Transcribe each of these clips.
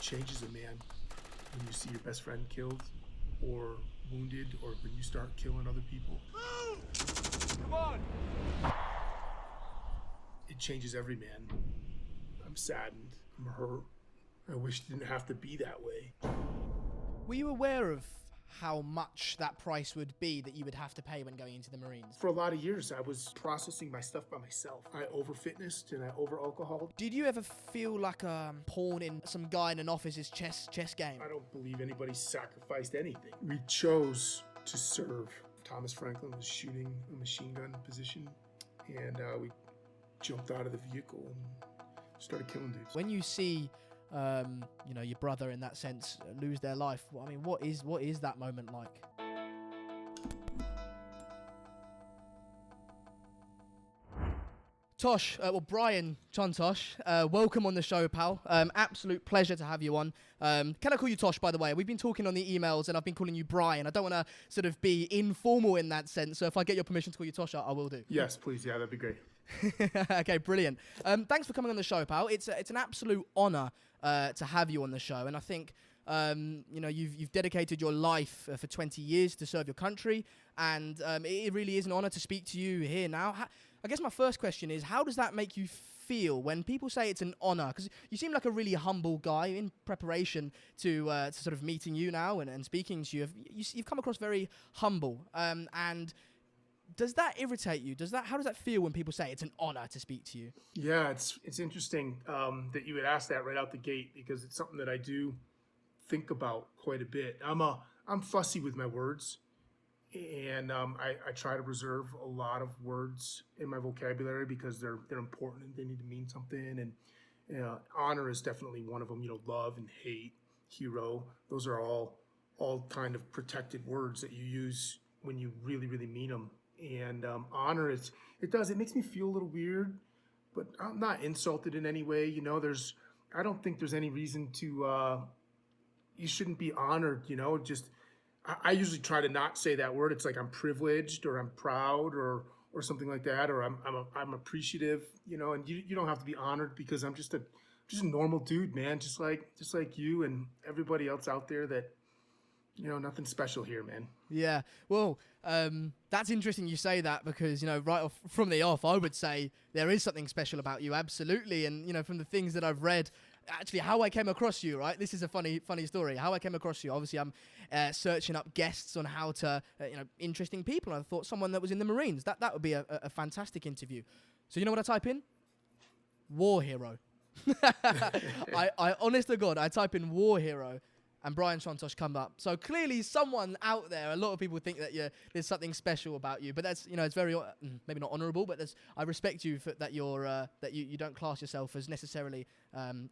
changes a man when you see your best friend killed or wounded, or when you start killing other people. Come on! It changes every man. I'm saddened. I'm hurt. I wish it didn't have to be that way. Were you aware of how much that price would be that you would have to pay when going into the Marines? For a lot of years, I was processing my stuff by myself. I over-fitnessed and I over-alcoholed. Did you ever feel like a pawn in some guy in an office's chess game? I don't believe anybody sacrificed anything. We chose to serve. Thomas Franklin was shooting a machine gun position, and we jumped out of the vehicle and started killing dudes. When you see your brother in that sense lose their life, I mean, what is that moment like? Tosh, Brian Chontosh, welcome on the show, pal. Absolute pleasure to have you on. Can I call you Tosh, by the way? We've been talking on the emails and I've been calling you Brian. I don't want to sort of be informal in that sense, so if I get your permission to call you Tosh, I will do. Yes, please. Yeah, that'd be great. Okay, brilliant. Thanks for coming on the show, pal. It's an absolute honour to have you on the show, and I think you've dedicated your life for 20 years to serve your country, and it really is an honour to speak to you here now. I guess my first question is, how does that make you feel when people say it's an honour? Because you seem like a really humble guy. In preparation to sort of meeting you now and speaking to you, you've come across very humble, and does that irritate you? How does that feel when people say it's an honor to speak to you? Yeah, it's interesting that you would ask that right out the gate, because it's something that I do think about quite a bit. I'm fussy with my words, and I try to reserve a lot of words in my vocabulary because they're important and they need to mean something. And honor is definitely one of them. Love and hate, hero, those are all kind of protected words that you use when you really, really mean them. And honor, it makes me feel a little weird, but I'm not insulted in any way. I don't think there's any reason to, you shouldn't be honored, I usually try to not say that word. It's like I'm privileged or I'm proud or something like that, or I'm appreciative, and you don't have to be honored, because I'm just a normal dude, man, just like you and everybody else out there that, nothing special here, man. Yeah, well, that's interesting you say that, because, right off from the off, I would say there is something special about you, absolutely. And, from the things that I've read, actually how I came across you, right? This is a funny story. How I came across you, obviously I'm searching up guests on how to, interesting people. And I thought someone that was in the Marines, that would be a fantastic interview. So you know what I type in? War hero. I honest to God, I type in war hero, and Brian Chontosh come up. So clearly someone out there, a lot of people think that there's something special about you, but that's, it's very, maybe not honourable, but I respect you for that you don't class yourself as necessarily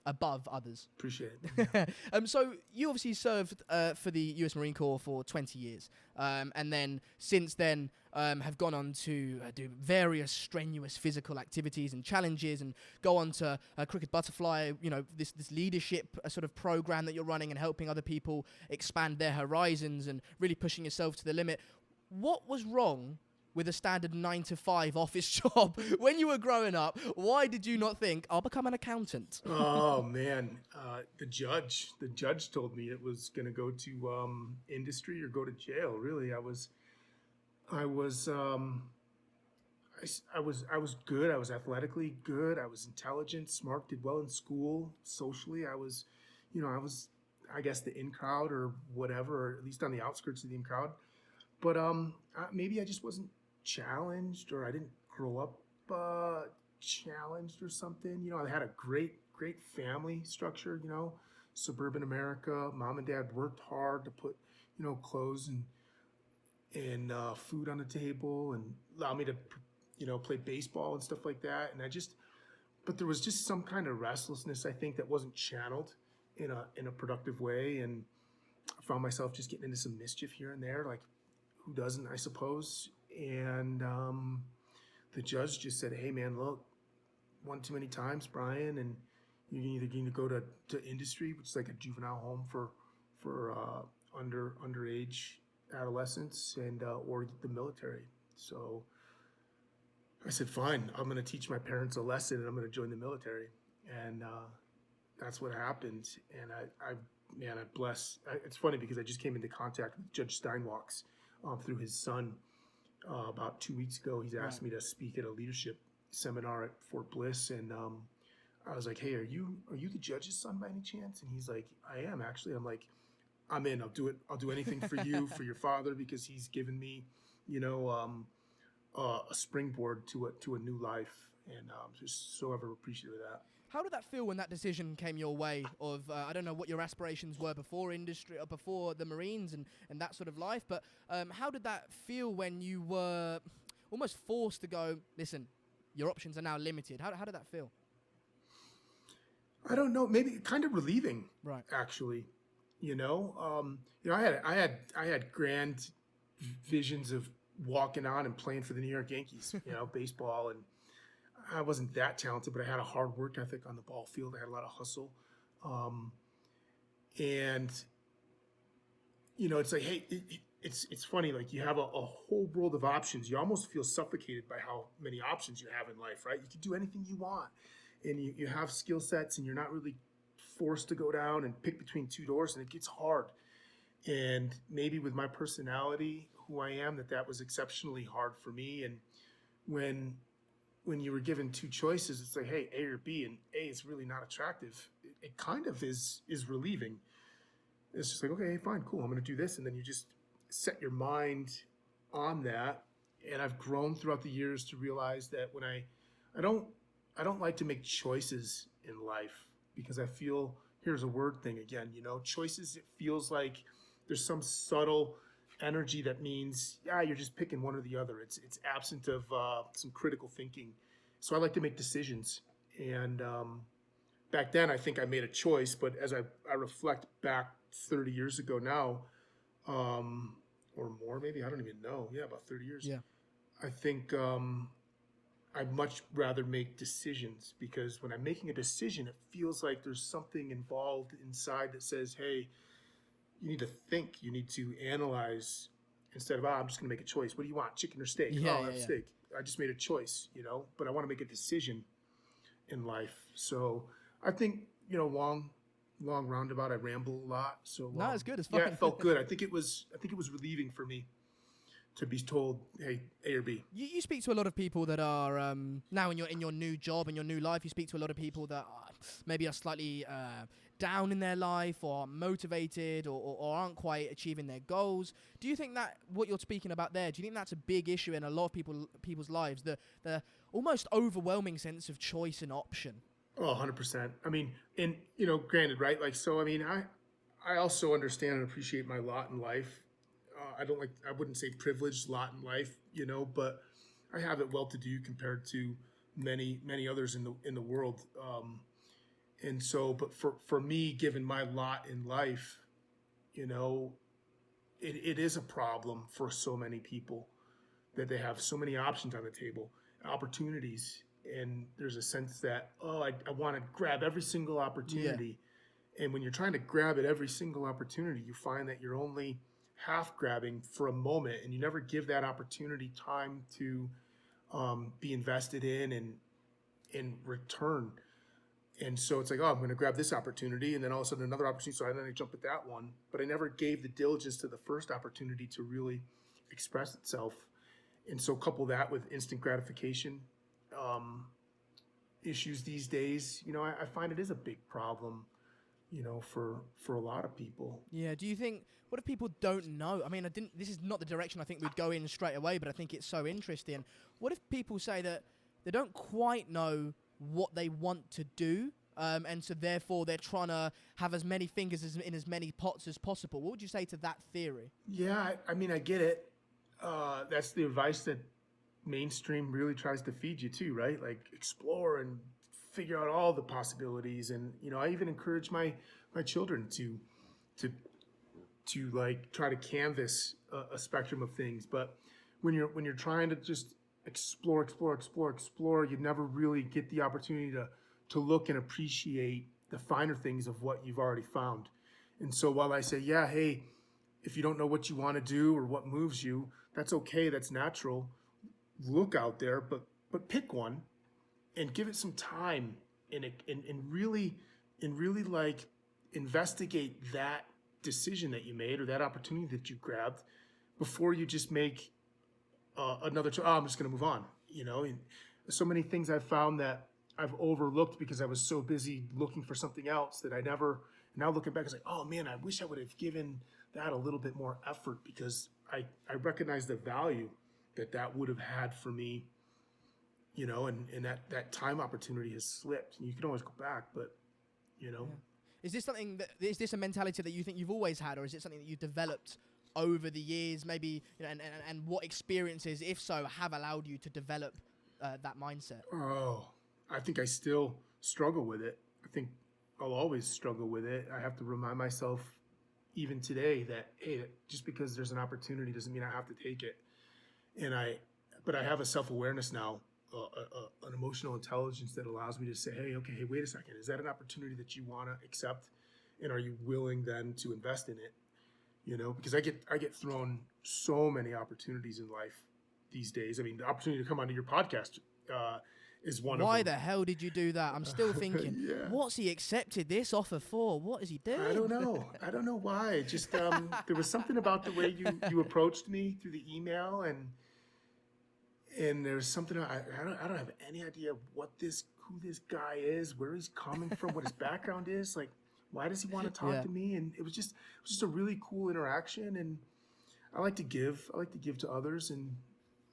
above others. Appreciate it. So you obviously served for the US Marine Corps for 20 years, and then since then have gone on to do various strenuous physical activities and challenges, and go on to Cricket Butterfly, this leadership sort of program that you're running and helping other people expand their horizons and really pushing yourself to the limit. What was wrong with a standard 9-to-5 office job when you were growing up? Why did you not think, I'll become an accountant? Oh man, the judge told me it was going to go to industry or go to jail. Really, I was good. I was athletically good. I was intelligent, smart, did well in school. Socially, I was, I guess, the in crowd or whatever, or at least on the outskirts of the in crowd. But maybe I just wasn't challenged, or I didn't grow up challenged or something. I had a great family structure, suburban America. Mom and dad worked hard to put, clothes and food on the table and allow me to, play baseball and stuff like that. And but there was just some kind of restlessness, I think, that wasn't channeled in a productive way. And I found myself just getting into some mischief here and there, like who doesn't, I suppose. And the judge just said, hey man, look, one too many times, Brian, and you're either going to go to industry, which is like a juvenile home for underage adolescents, and or the military. So I said, fine, I'm going to teach my parents a lesson, and I'm going to join the military. And that's what happened. And man, I bless. It's funny because I just came into contact with Judge Steinwalks through his son about 2 weeks ago. He's asked me to speak at a leadership seminar at Fort Bliss, and I was like, "Hey, are you the judge's son by any chance?" And he's like, "I am actually." I'm like, "I'm in. I'll do it. I'll do anything for you, for your father, because he's given me, you know, a springboard to a new life." And just so ever appreciative of that. How did that feel when that decision came your way of, I don't know what your aspirations were before industry or before the Marines and that sort of life, but how did that feel when you were almost forced to go, listen, your options are now limited? How did that feel? I don't know, maybe kind of relieving, Right. actually. I had grand visions of walking on and playing for the New York Yankees, baseball, and I wasn't that talented, but I had a hard work ethic on the ball field. I had a lot of hustle. And it's like, hey, it's funny. Like, you have a whole world of options. You almost feel suffocated by how many options you have in life, right? You can do anything you want, and you have skill sets, and you're not really forced to go down and pick between two doors, and it gets hard. And maybe with my personality, who I am, that was exceptionally hard for me. And when you were given two choices, it's like, hey, A or B, and A is really not attractive. It kind of is relieving. It's just like, okay, fine, cool, I'm going to do this. And then you just set your mind on that. And I've grown throughout the years to realize that when I don't like to make choices in life, because I feel, here's a word thing again, choices, it feels like there's some subtle energy that means, yeah, you're just picking one or the other. It's absent of some critical thinking. So I like to make decisions. And back then, I think I made a choice. But as I reflect back 30 years ago now, or more maybe, I don't even know. Yeah, about 30 years. Yeah. I think I'd much rather make decisions, because when I'm making a decision, it feels like there's something involved inside that says, hey, you need to think, you need to analyze, instead of, I'm just going to make a choice. What do you want, chicken or steak? I have steak. I just made a choice, but I want to make a decision in life. So I think, long roundabout, I ramble a lot. So No, it's good. It's fine. Yeah, it felt good. I think it was relieving for me to be told, hey, A or B. You speak to a lot of people that are now in your new job and your new life. You speak to a lot of people that maybe are slightly down in their life, or aren't motivated, or aren't quite achieving their goals. Do you think that what you're speaking about there, do you think that's a big issue in a lot of people's lives, the almost overwhelming sense of choice and option? Oh, 100%. I mean, and, granted, right? Like, so, I mean, I also understand and appreciate my lot in life. I wouldn't say privileged lot in life, but I have it well-to-do compared to many, many others in the world. And so, but for me, given my lot in life, it is a problem for so many people that they have so many options on the table, opportunities. And there's a sense that, I want to grab every single opportunity. Yeah. And when you're trying to grab at every single opportunity, you find that you're only half grabbing for a moment, and you never give that opportunity time to be invested in return. And so it's like, I'm going to grab this opportunity, and then all of a sudden another opportunity, so then I jump at that one. But I never gave the diligence to the first opportunity to really express itself. And so couple that with instant gratification issues these days, I find it is a big problem, for a lot of people. Yeah. Do you think, what if people don't know? I mean, this is not the direction I think we'd go in straight away, but I think it's so interesting. What if people say that they don't quite know what they want to do, and so therefore they're trying to have as many fingers in as many pots as possible? What would you say to that theory? Yeah, I mean, I get it. That's the advice that mainstream really tries to feed you too, right? Like, explore and figure out all the possibilities. And I even encourage my children to like try to canvas a spectrum of things. But when you're trying to just explore, you never really get the opportunity to look and appreciate the finer things of what you've already found. And so while I say, yeah, hey, if you don't know what you want to do or what moves you, that's okay, that's natural. Look out there, but pick one and give it some time and really and really like investigate that decision that you made or that opportunity that you grabbed before you just make another. Oh, I'm just going to move on. And so many things I've found that I've overlooked because I was so busy looking for something else that I never. Now looking back, it's like, oh man, I wish I would have given that a little bit more effort because I recognize the value that would have had for me, and that time opportunity has slipped. And you can always go back, but Yeah. Is this a mentality that you think you've always had, or is it something that you developed over the years, maybe, and what experiences, if so, have allowed you to develop that mindset? Oh, I think I still struggle with it. I think I'll always struggle with it. I have to remind myself, even today, that hey, just because there's an opportunity doesn't mean I have to take it. But I have a self-awareness now, an emotional intelligence that allows me to say, hey, wait a second, is that an opportunity that you want to accept, and are you willing then to invest in it? Because I get thrown so many opportunities in life these days. I mean, the opportunity to come onto your podcast is one of them. Why the hell did you do that? I'm still thinking, Yeah. what's he accepted this offer for? What is he doing? I don't know. I don't know why. Just there was something about the way you approached me through the email, and there's something I don't have any idea who this guy is, where he's coming from, what his background is. Like, why does he want to talk Yeah. to me? And it was just a really cool interaction. And I like to give to others, and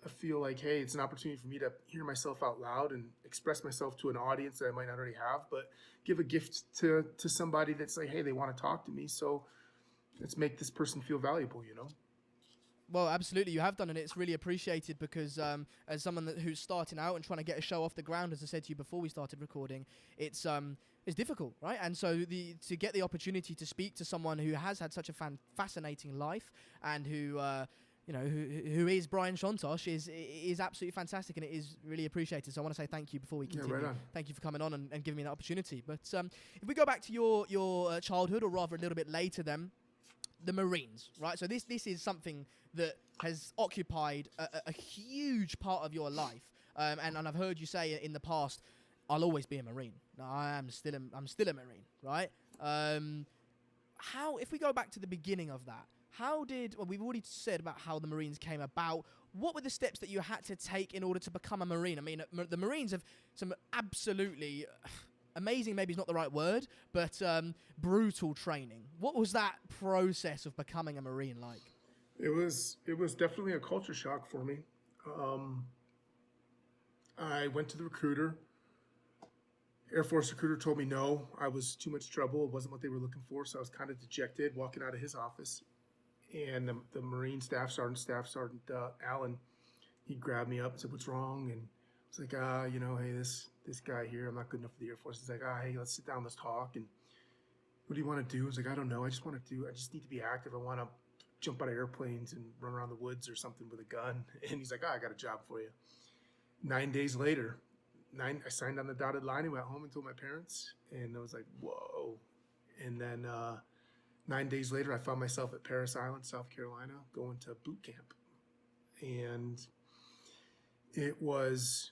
I feel like, hey, it's an opportunity for me to hear myself out loud and express myself to an audience that I might not already have, but give a gift to somebody that's like, hey, they want to talk to me, so let's make this person feel valuable. Well, absolutely, you have done, and it's really appreciated because as someone who's starting out and trying to get a show off the ground, as I said to you before we started recording, it's difficult, right? And so to get the opportunity to speak to someone who has had such a fascinating life and who who is Brian Shontosh is absolutely fantastic, and it is really appreciated. So I want to say thank you before we continue. Right on. Thank you for coming on and giving me that opportunity. But if we go back to your childhood, or rather a little bit later, then the Marines, right? So this is something that has occupied a huge part of your life, and I've heard you say in the past, I'll always be a Marine. No, I'm still a Marine, right? How, if we go back to the beginning of that, we've already said about how the Marines came about. What were the steps that you had to take in order to become a Marine? I mean, the Marines have some absolutely amazing, maybe is not the right word, but brutal training. What was that process of becoming a Marine like? It was definitely a culture shock for me. I went to the recruiter. Air Force recruiter told me no, I was too much trouble. It wasn't what they were looking for, so I was kind of dejected walking out of his office. And the Marine Staff Sergeant Allen, he grabbed me up and said, "What's wrong?" And I was like, hey, this guy here, I'm not good enough for the Air Force. He's like, hey, let's sit down, let's talk. And what do you want to do? I was like, I don't know. I just need to be active. I want to jump out of airplanes and run around the woods or something with a gun. And he's like, I got a job for you. 9 days later, I signed on the dotted line and went home and told my parents. And I was like, whoa. And then 9 days later, I found myself at Parris Island, South Carolina, going to boot camp. And it was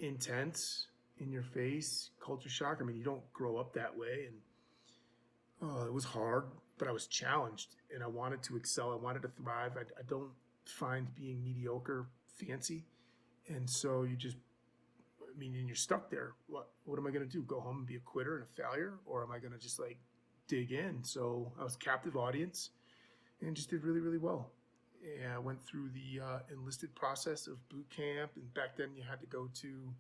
intense, in your face, culture shock. I mean, you don't grow up that way. And it was hard, but I was challenged, and I wanted to excel. I wanted to thrive. I don't find being mediocre fancy. And so and you're stuck there. What am I going to do? Go home and be a quitter and a failure? Or am I going to just dig in? So I was captive audience and just did really, really well. And I went through the enlisted process of boot camp. And back then you had to go to,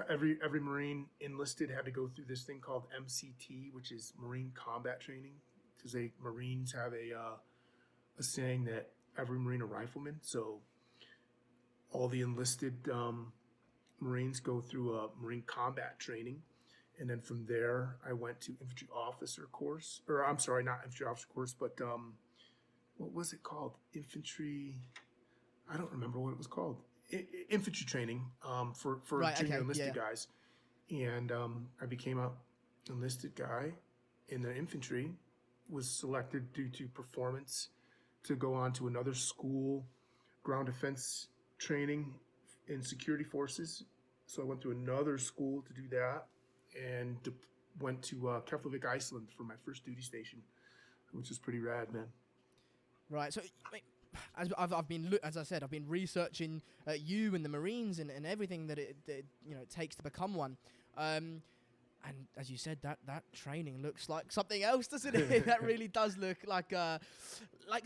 every Marine enlisted had to go through this thing called MCT, which is Marine Combat Training. Because Marines have a saying that every Marine a rifleman. So all the enlisted Marines go through a Marine combat training. And then from there, I went to infantry officer course. Or I'm sorry, not infantry officer course, but what was it called? I don't remember what it was called. Infantry training for junior enlisted guys. And I became a enlisted guy in the infantry, was selected due to performance to go on to another school, ground defense training in security forces. So I went to another school to do that and went to Keflavik, Iceland for my first duty station, which is pretty rad, man. Right. So, I mean, I've been, as I said, I've been researching you and the Marines and everything that it takes to become one. And as you said, that training looks like something else, doesn't it? That really does look like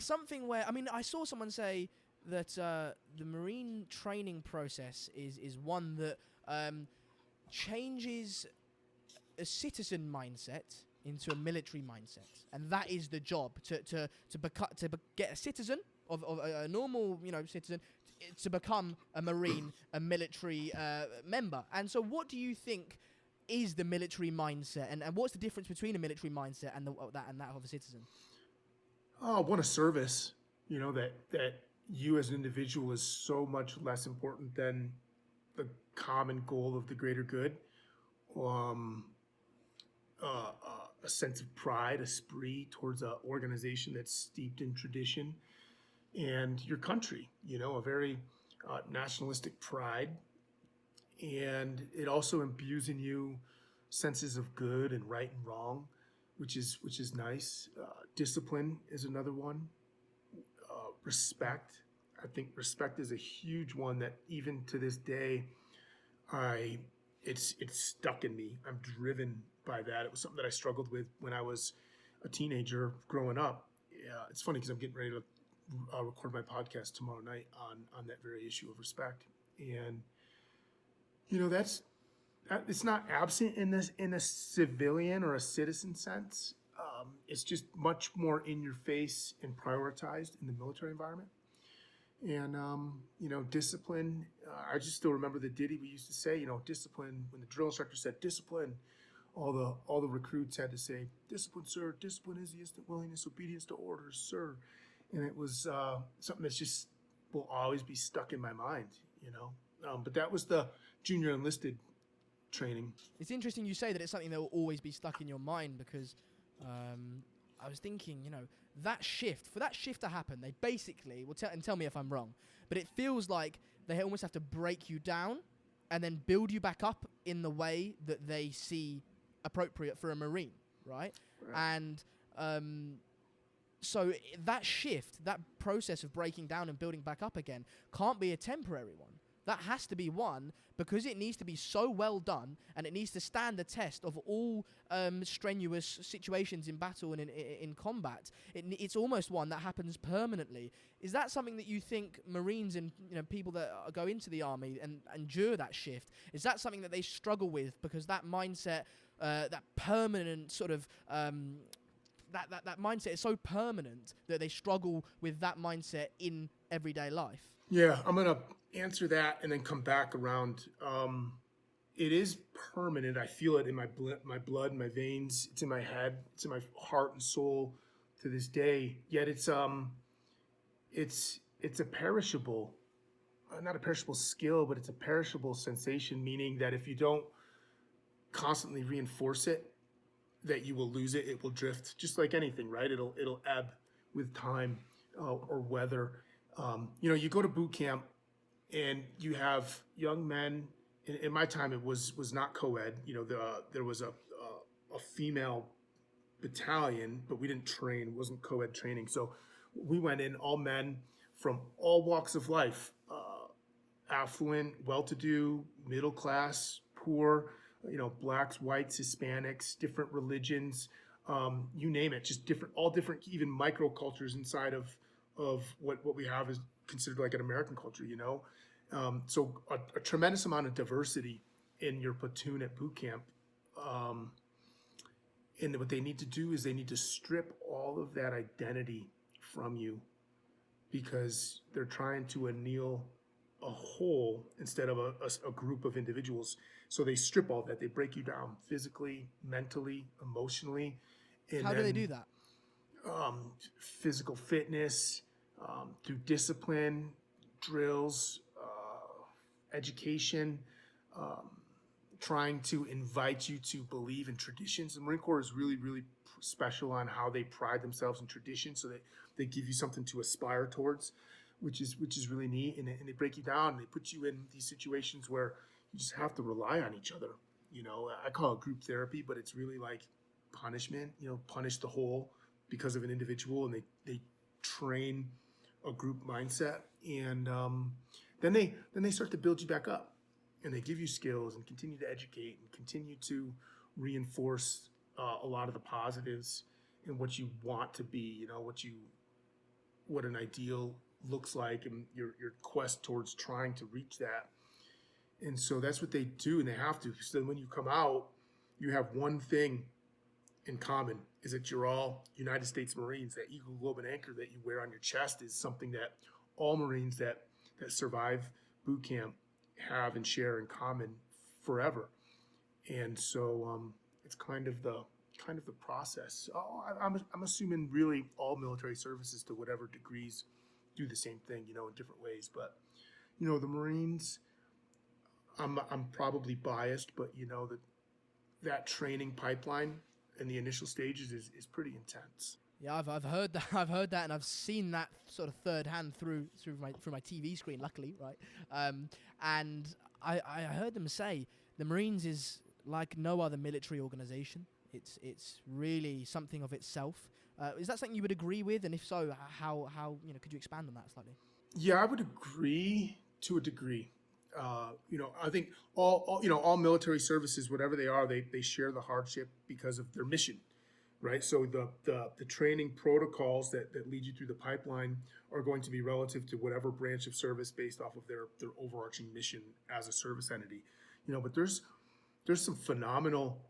something where, I mean, I saw someone say that the Marine training process is one that changes a citizen mindset into a military mindset, and that is the job to get a citizen of a normal citizen to become a Marine, a military member. And so, what do you think is the military mindset, and what's the difference between a military mindset and that of a citizen? Oh, what a service! That you as an individual is so much less important than the common goal of the greater good. A sense of pride, esprit towards an organization that's steeped in tradition, and your country, a very nationalistic pride. And it also imbues in you senses of good and right and wrong, which is nice. Discipline is another one. Respect. I think respect is a huge one that even to this day, it's stuck in me. I'm driven by that. It was something that I struggled with when I was a teenager growing up. Yeah, it's funny because I'm getting ready to record my podcast tomorrow night on that very issue of respect. And it's not absent in a civilian or a citizen sense. It's just much more in your face and prioritized in the military environment. And discipline. I just still remember the ditty we used to say. Discipline. When the drill instructor said discipline, all the recruits had to say, "Discipline, sir. Discipline is the instant willingness, obedience to orders, sir." And it was something that's just will always be stuck in my mind. But that was the junior enlisted training. It's interesting you say that it's something that will always be stuck in your mind, because I was thinking, that shift to happen, they basically will tell me if I'm wrong, but it feels like they almost have to break you down and then build you back up in the way that they see appropriate for a Marine, right? And so that shift, that process of breaking down and building back up again, can't be a temporary one. That has to be one, because it needs to be so well done, and it needs to stand the test of all strenuous situations in battle and in combat. It's almost one that happens permanently. Is that something that you think Marines and people that go into the army and endure that shift, is that something that they struggle with, because that mindset, that permanent sort of that mindset is so permanent that they struggle with that mindset in everyday life? Yeah, I'm gonna answer that and then come back around. It is permanent. I feel it in my blood, my veins. It's in my head. It's in my heart and soul to this day. Yet it's a perishable, not a perishable skill, but it's a perishable sensation. Meaning that if you don't constantly reinforce it, that you will lose it. It will drift, just like anything, right? It'll ebb with time or weather. You go to boot camp and you have young men. In my time, it was not co-ed. There was a female battalion, but we didn't train. It wasn't co-ed training. So we went in, all men from all walks of life, affluent, well-to-do, middle class, poor, blacks, whites, Hispanics, different religions, you name it, just all different, even microcultures inside of what we have is considered like an American culture, So a tremendous amount of diversity in your platoon at boot camp. And what they need to do is they need to strip all of that identity from you, because they're trying to anneal a whole instead of a group of individuals. So they strip all that. They break you down physically, mentally, emotionally. And How do they do that? Physical fitness, through discipline, drills, education, trying to invite you to believe in traditions. The Marine Corps is really, really special on how they pride themselves in tradition, so that they give you something to aspire towards, which is really neat. And they break you down, and they put you in these situations where you just have to rely on each other. You know, I call it group therapy, but it's really like punishment. You know, punish the whole because of an individual, and they train a group mindset, and then they start to build you back up, and they give you skills and continue to educate and continue to reinforce a lot of the positives and what you want to be. You know, what an ideal looks like, and your quest towards trying to reach that. And so that's what they do, and they have to. So then when you come out, you have one thing in common, is that you're all United States Marines. That Eagle, Globe, and Anchor that you wear on your chest is something that all Marines that survive boot camp have and share in common forever. And so it's kind of the process. I'm assuming really all military services to whatever degrees do the same thing, you know, in different ways. But you know, the Marines, I'm probably biased, but you know that training pipeline in the initial stages is pretty intense. Yeah, I've heard that. I've heard that, and I've seen that sort of third hand through my TV screen. Luckily, right? And I heard them say the Marines is like no other military organization. It's really something of itself. Is that something you would agree with? And if so, how could you expand on that slightly? Yeah, I would agree to a degree. You know, I think all military services, whatever they are, they share the hardship because of their mission, right? So the training protocols that lead you through the pipeline are going to be relative to whatever branch of service based off of their overarching mission as a service entity. You know, but there's some phenomenal.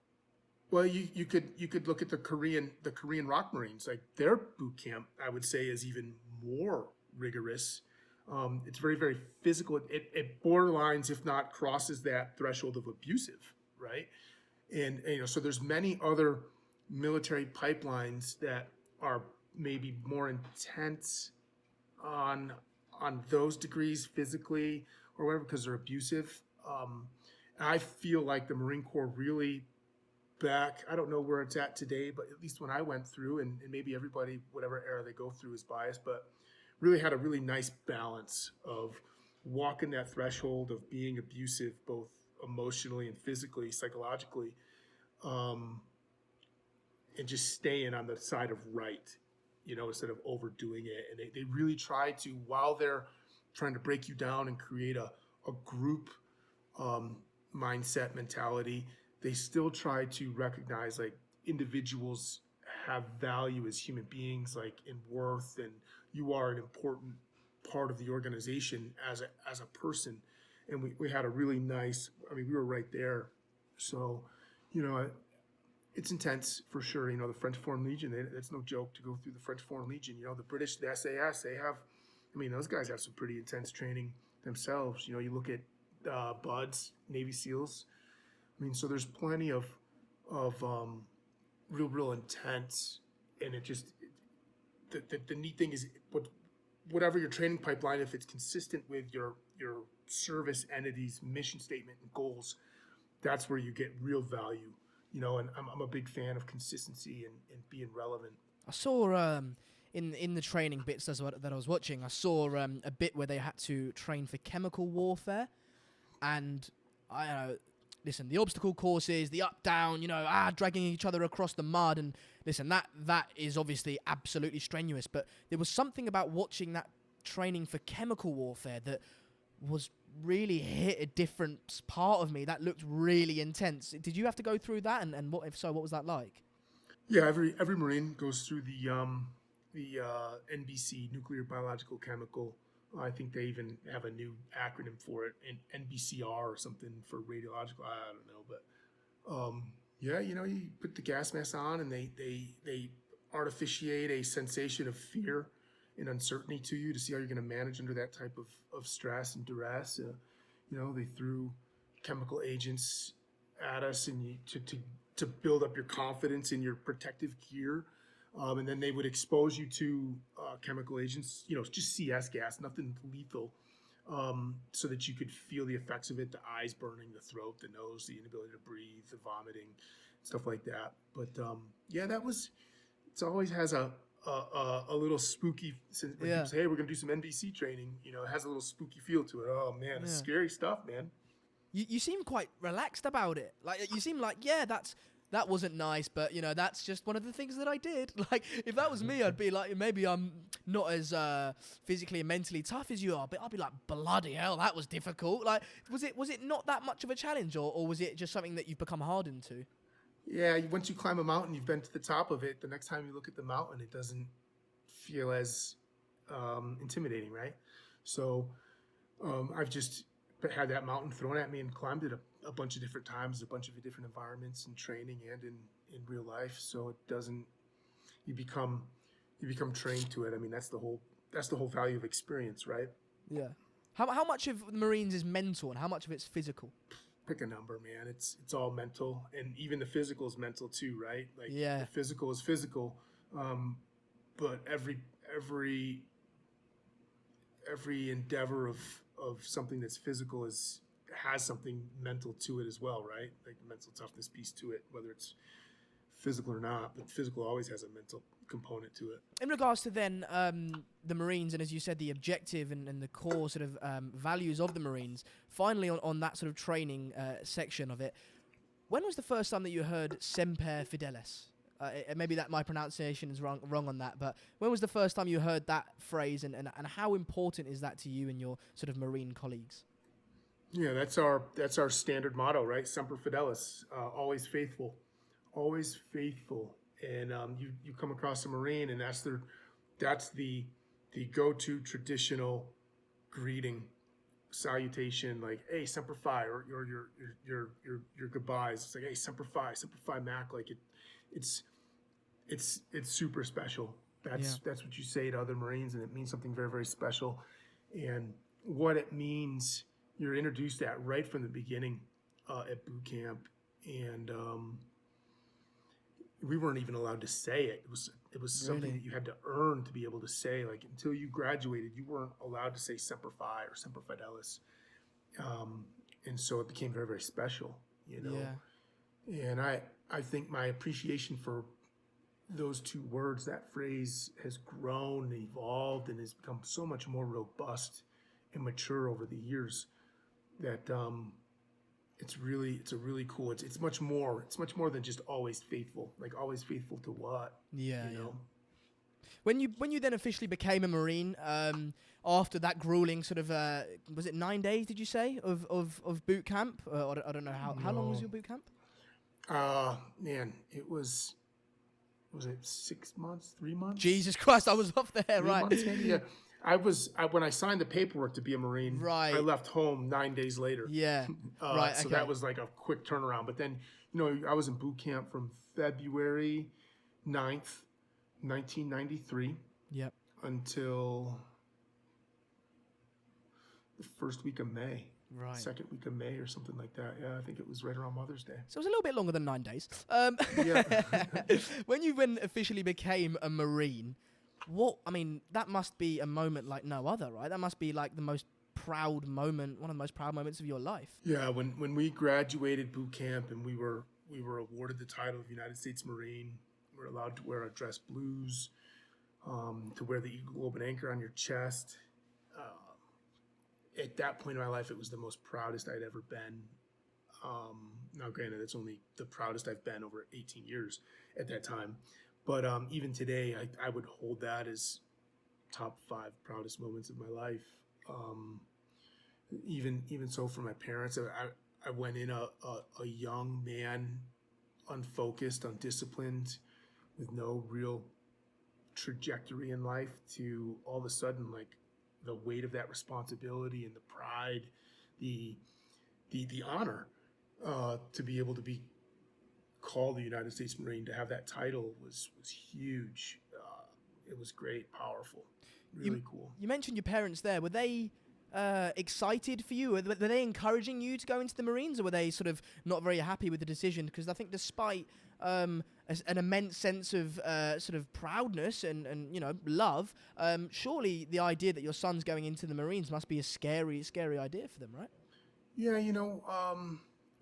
Well, you could look at the Korean Rock Marines. Like their boot camp, I would say, is even more rigorous. It's very, very physical. It borderlines, if not crosses that threshold of abusive, right? And you know, so there's many other military pipelines that are maybe more intense on those degrees physically or whatever because they're abusive. I feel like the Marine Corps really I don't know where it's at today, but at least when I went through, and maybe everybody, whatever era they go through, is biased, but really had a really nice balance of walking that threshold of being abusive, both emotionally and physically, psychologically, and just staying on the side of right, you know, instead of overdoing it. And they really try to, while they're trying to break you down and create a group mindset mentality, they still try to recognize like individuals have value as human beings, like in worth, and you are an important part of the organization as a person. And we had a really nice, I mean, we were right there. So, you know, it's intense for sure. You know, the French Foreign Legion, it's no joke to go through the French Foreign Legion. You know, the British, the SAS, they have, I mean, those guys have some pretty intense training themselves. You know, you look at BUDS, Navy SEALs. I mean, so there's plenty of real intense, and it just the neat thing is whatever your training pipeline, if it's consistent with your service entity's mission statement and goals, that's where you get real value. You know, and I'm a big fan of consistency and being relevant. I saw in the training bits that I was watching, I saw a bit where they had to train for chemical warfare, and listen, the obstacle courses, the up, down, dragging each other across the mud. And listen, that is obviously absolutely strenuous. But there was something about watching that training for chemical warfare that was really hit a different part of me. That looked really intense. Did you have to go through that? And what, if so, what was that like? Yeah, every Marine goes through the NBC, nuclear, biological, chemical. I think they even have a new acronym for it, NBCR or something for radiological. I don't know, but yeah, you put the gas mask on, and they artificiate a sensation of fear and uncertainty to you to see how you're going to manage under that type of stress and duress. They threw chemical agents at us and to build up your confidence in your protective gear. And then they would expose you to chemical agents, just CS gas, nothing lethal, so that you could feel the effects of it, the eyes burning, the throat, the nose, the inability to breathe, the vomiting, stuff like that. But yeah, it always has a little spooky, when people say, hey, we're going to do some NBC training, it has a little spooky feel to it. Oh man, it's scary stuff, man. You seem quite relaxed about it. Like you seem like, yeah, that wasn't nice, but you know, that's just one of the things that I did. Like if that was me, I'd be like, maybe I'm not as physically and mentally tough as you are, but I'd be like, bloody hell, that was difficult. Like was it not that much of a challenge, or was it just something that you've become hardened to? Yeah, once you climb a mountain, you've been to the top of it. The next time you look at the mountain, it doesn't feel as intimidating, right? So I've just had that mountain thrown at me and climbed it a bunch of different times, a bunch of different environments and training and in real life. So it doesn't, you become trained to it. I mean, that's the whole value of experience, right? Yeah. How much of the Marines is mental and how much of it's physical? Pick a number, man. It's all mental, and even the physical is mental too, right? Like Yeah. the physical is physical, but every endeavor of something that's physical has something mental to it as well, right? Like the mental toughness piece to it, whether it's physical or not, but physical always has a mental component to it. In regards to then the Marines, and as you said, the objective and the core sort of values of the Marines, finally on that sort of training section of it, when was the first time that you heard Semper Fidelis? Maybe that my pronunciation is wrong on that, but when was the first time you heard that phrase, and how important is that to you and your sort of Marine colleagues? Yeah, that's our standard motto, right? Semper Fidelis, always faithful, always faithful. And you come across a Marine, and that's the go-to traditional greeting, salutation, like hey Semper Fi, or your goodbyes. It's like hey Semper Fi Mac. Like it's super special. That's what you say to other Marines, and it means something very, very special. And what it means, you're introduced at right from the beginning at boot camp, and we weren't even allowed to say it. It was something Really? that you had to earn to be able to say. Like until you graduated, you weren't allowed to say Semper Fi or Semper Fidelis, and so it became very, very special. You know, Yeah. and I think my appreciation for those two words, that phrase, has grown and evolved and has become so much more robust and mature over the years that it's a really cool. It's much more than just always faithful. Like always faithful to what? Yeah. You know? When you then officially became a Marine, after that grueling sort of was it 9 days? Did you say of boot camp? I don't know how long was No. your boot camp? Man, was it 6 months, 3 months? Jesus Christ, I was off there, 3 right? months maybe? Yeah. When I signed the paperwork to be a Marine, Right. I left home 9 days later. Yeah. Right. So Okay. that was like a quick turnaround. But then, I was in boot camp from February 9th, 1993 Yep. until the first week of May. Right. Second week of May or something like that. Yeah, I think it was right around Mother's Day. So it was a little bit longer than 9 days. Yeah. When you officially became a Marine, that must be a moment like no other, right? That must be like the most proud moment, one of the most proud moments of your life. Yeah, when we graduated boot camp and we were awarded the title of United States Marine, we were allowed to wear our dress blues, to wear the Eagle Globe and Anchor on your chest. At that point in my life, it was the most proudest I'd ever been. Now, granted, it's only the proudest I've been over 18 years at that time. But even today, I would hold that as top 5 proudest moments of my life. Even so, for my parents, I went in a young man, unfocused, undisciplined, with no real trajectory in life, to all of a sudden, like, the weight of that responsibility and the pride, the honor to be able to be called the United States Marine, to have that title was huge. It was great, powerful, really cool. You mentioned your parents there. Were they excited for you? Were they encouraging you to go into the Marines, or were they sort of not very happy with the decision? Because I think despite an immense sense of sort of proudness and love, surely the idea that your son's going into the Marines must be a scary idea for them, right? Yeah,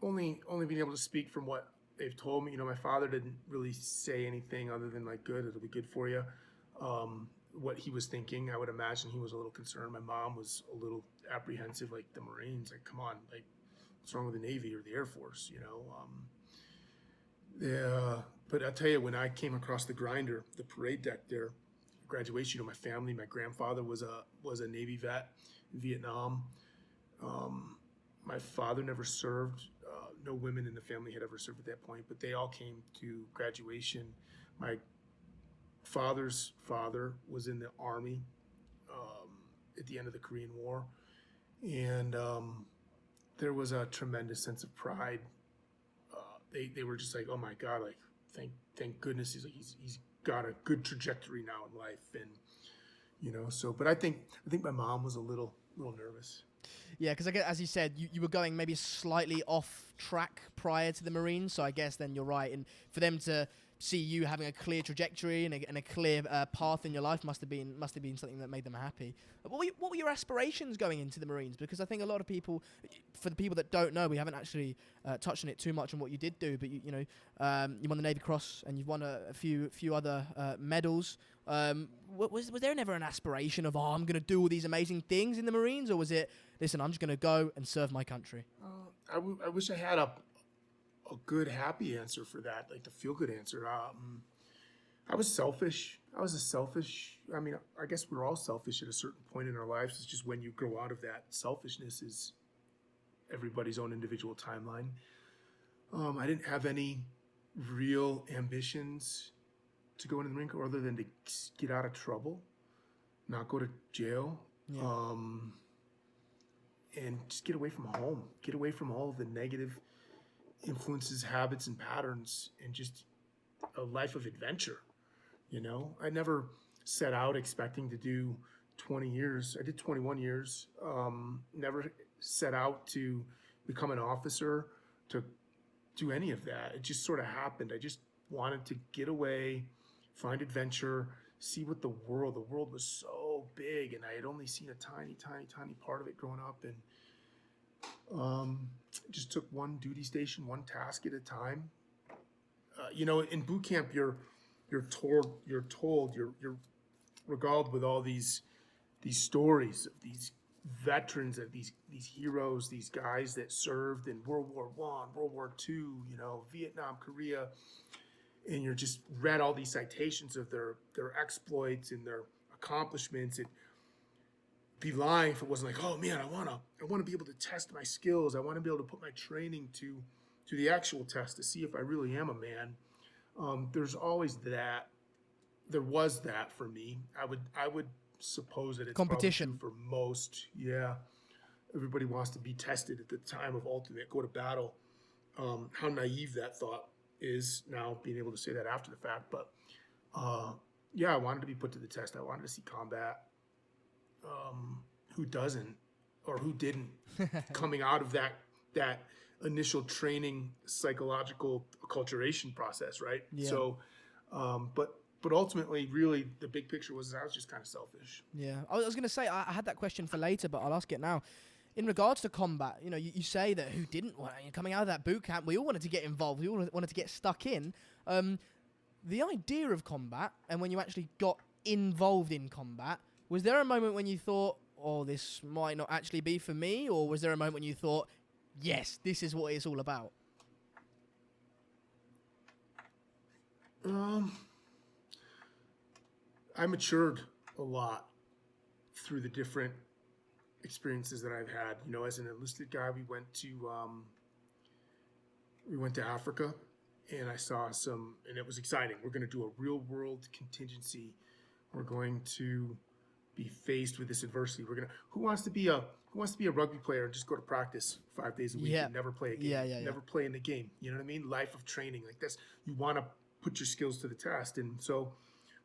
only being able to speak from what they've told me. My father didn't really say anything other than like, good, it'll be good for you. What he was thinking, I would imagine he was a little concerned. My mom was a little apprehensive, like the Marines, like, come on, like what's wrong with the Navy or the Air Force, you know. But I'll tell you, when I came across the grinder, the parade deck there, graduation, you know, my family, my grandfather was a Navy vet in Vietnam. My father never served. No women in the family had ever served at that point, but they all came to graduation. My father's father was in the Army at the end of the Korean War, and there was a tremendous sense of pride. They were just like, oh my God, like thank goodness he's got a good trajectory now in life, and you know. So, but I think my mom was a little nervous. Yeah, because I guess, as you said, you were going maybe slightly off track prior to the Marines, so I guess then you're right. And for them to see you having a clear trajectory and a clear path in your life must have been something that made them happy. What were your aspirations going into the Marines? Because I think a lot of people, for the people that don't know, we haven't actually touched on it too much on what you did do, but you won the Navy Cross and you've won a few other medals. Was there never an aspiration of, I'm going to do all these amazing things in the Marines, or was it, listen, I'm just going to go and serve my country? I wish I had a good, happy answer for that, like the feel-good answer. I was selfish. I mean, I guess we're all selfish at a certain point in our lives. It's just when you grow out of that, selfishness is everybody's own individual timeline. I didn't have any real ambitions to go into the Marine Corps other than to get out of trouble, not go to jail, and just get away from home, get away from all of the negative influences, habits, and patterns, and just a life of adventure. You know, I never set out expecting to do 20 years. I did 21 years. Never set out to become an officer, to do any of that. It just sort of happened. I just wanted to get away, find adventure, see what the world was so big, and I had only seen a tiny part of it growing up, and just took one duty station, one task at a time. You know, in boot camp, you're regaled with all these stories of these veterans, of these heroes, these guys that served in World War I, World War II, you know, Vietnam, Korea, and you're just read all these citations of their exploits and their accomplishments. It'd be lying if it wasn't like, oh man, I wanna be able to test my skills. I want to be able to put my training to the actual test to see if I really am a man. There's always that. There was that for me. I would suppose that it's competition for most. Yeah, everybody wants to be tested at the time of ultimate, go to battle. How naive that thought is now, being able to say that after the fact. But yeah, I wanted to be put to the test. I wanted to see combat. Who doesn't, or who didn't, coming out of that initial training, psychological acculturation process, right? Yeah. So, but ultimately, really, the big picture was I was just kind of selfish. Yeah, I was going to say, I had that question for later, but I'll ask it now. In regards to combat, you know, you say that who didn't want, coming out of that boot camp, we all wanted to get involved, we all wanted to get stuck in. The idea of combat, and when you actually got involved in combat, was there a moment when you thought, oh, this might not actually be for me? Or was there a moment when you thought, yes, this is what it's all about? I matured a lot through the different experiences that I've had. You know, as an enlisted guy, we went to Africa, and I saw and it was exciting. We're going to do a real world contingency. We're going to be faced with this adversity. Who wants to be a rugby player and just go to practice 5 days a week and never play a game, never play in the game? You know what I mean? Life of training like this. You want to put your skills to the test. And so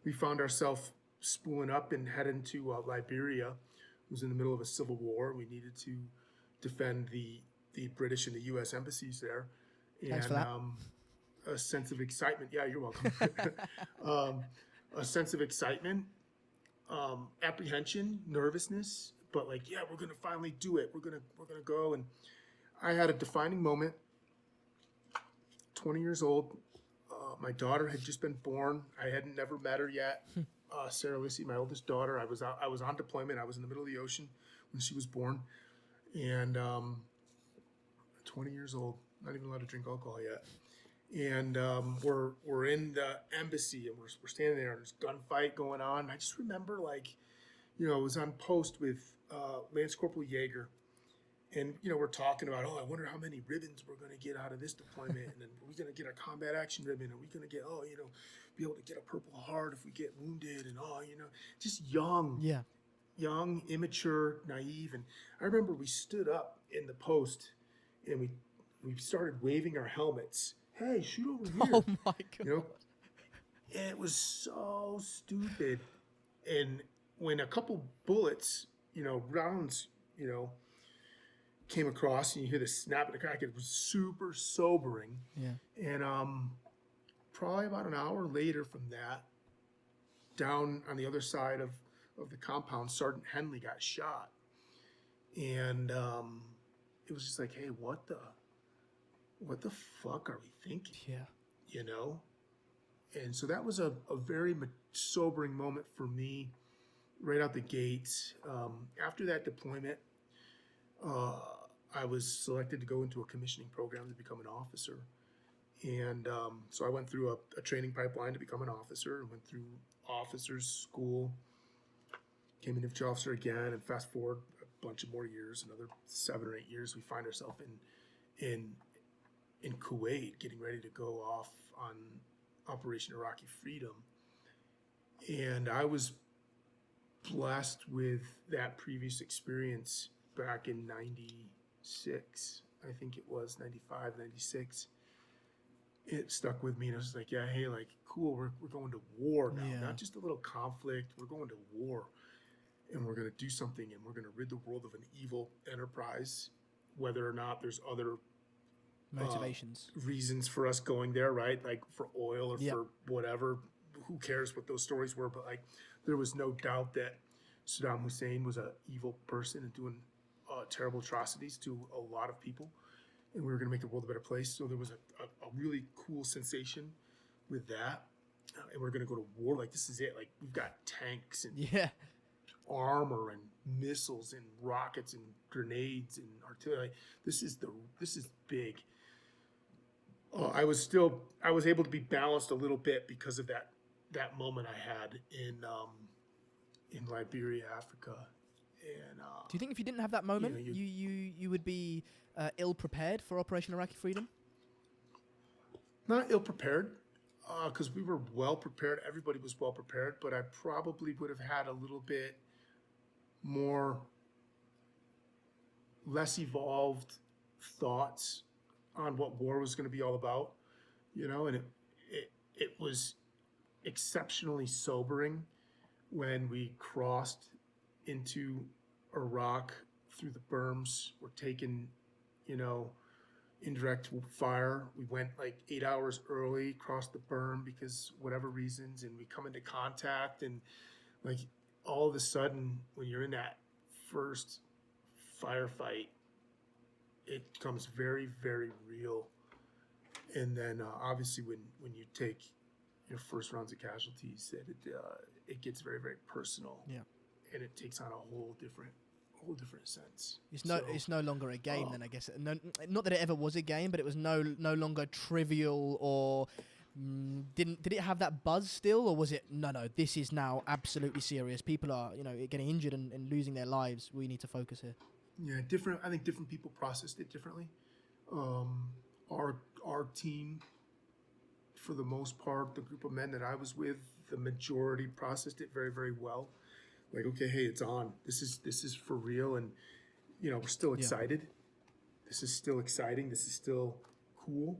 we found ourselves spooling up and heading to Liberia. It was in the middle of a civil war. We needed to defend the British and the U.S. embassies there. Thanks for that. A sense of excitement. Yeah, you're welcome. A sense of excitement, apprehension, nervousness, but like, yeah, we're gonna finally do it. We're gonna go. And I had a defining moment. 20 years old. My daughter had just been born. I hadn't never met her yet. Sarah Lissy, my oldest daughter. I was on deployment. I was in the middle of the ocean when she was born, and 20 years old, not even allowed to drink alcohol yet. And we're in the embassy, and we're standing there, and there's gunfight going on. And I just remember, like, I was on post with Lance Corporal Yeager, and we're talking about, oh, I wonder how many ribbons we're going to get out of this deployment, and then are we going to get our combat action ribbon? Are we going to get, be able to get a Purple Heart if we get wounded? And just young, immature, naive. And I remember we stood up in the post, and we started waving our helmets. Hey, shoot over here! Oh my god! And it was so stupid. And when a couple bullets, rounds, came across, and you hear the snap of the crack, it was super sobering. Yeah. And probably about an hour later from that, down on the other side of the compound, Sergeant Henley got shot. And it was just like, hey, what the fuck are we thinking? Yeah. And so that was a very sobering moment for me right out the gate. After that deployment, I was selected to go into a commissioning program to become an officer. And so I went through a training pipeline to become an officer, and went through officers school, came an infantry officer again, and fast forward a bunch of more years, another 7 or 8 years, we find ourselves in Kuwait, getting ready to go off on Operation Iraqi Freedom. And I was blessed with that previous experience back in 96, I think it was 95, 96. It stuck with me, and I was like, yeah, hey, like, cool, we're going to war now. Yeah. Not just a little conflict, we're going to war. And we're going to do something, and we're going to rid the world of an evil enterprise, whether or not there's other Motivations. reasons for us going there, right? Like for oil or Yep. for whatever. Who cares what those stories were? But like, there was no doubt that Saddam Hussein was an evil person and doing terrible atrocities to a lot of people, and we were going to make the world a better place. So there was a really cool sensation with that, and we're going to go to war. Like, this is it. Like, we've got tanks and Yeah. armor and missiles and rockets and grenades and artillery. This is big. I was able to be balanced a little bit because of that moment I had in Liberia, Africa. And Do you think if you didn't have that moment, you would be ill prepared for Operation Iraqi Freedom? not ill prepared, because we were well prepared. Everybody was well prepared, but I probably would have had a little bit less evolved thoughts on what war was going to be all about, and it was exceptionally sobering when we crossed into Iraq through the berms. We're taking, indirect fire. We went like 8 hours early, crossed the berm because whatever reasons, and we come into contact, and like all of a sudden when you're in that first firefight, it becomes very, very real. And then obviously when you take your first rounds of casualties, it gets very, very personal. Yeah. And it takes on a whole different sense. It's no longer a game then, I guess. No, not that it ever was a game, but it was no longer trivial or did it have that buzz still, or was it no, this is now absolutely serious. People are, getting injured and losing their lives. We need to focus here. Yeah, different. I think different people processed it differently. Our team, for the most part, the group of men that I was with, the majority processed it very, very well. Like, okay, hey, it's on. This is for real, and we're still excited. This is still exciting. This is still cool,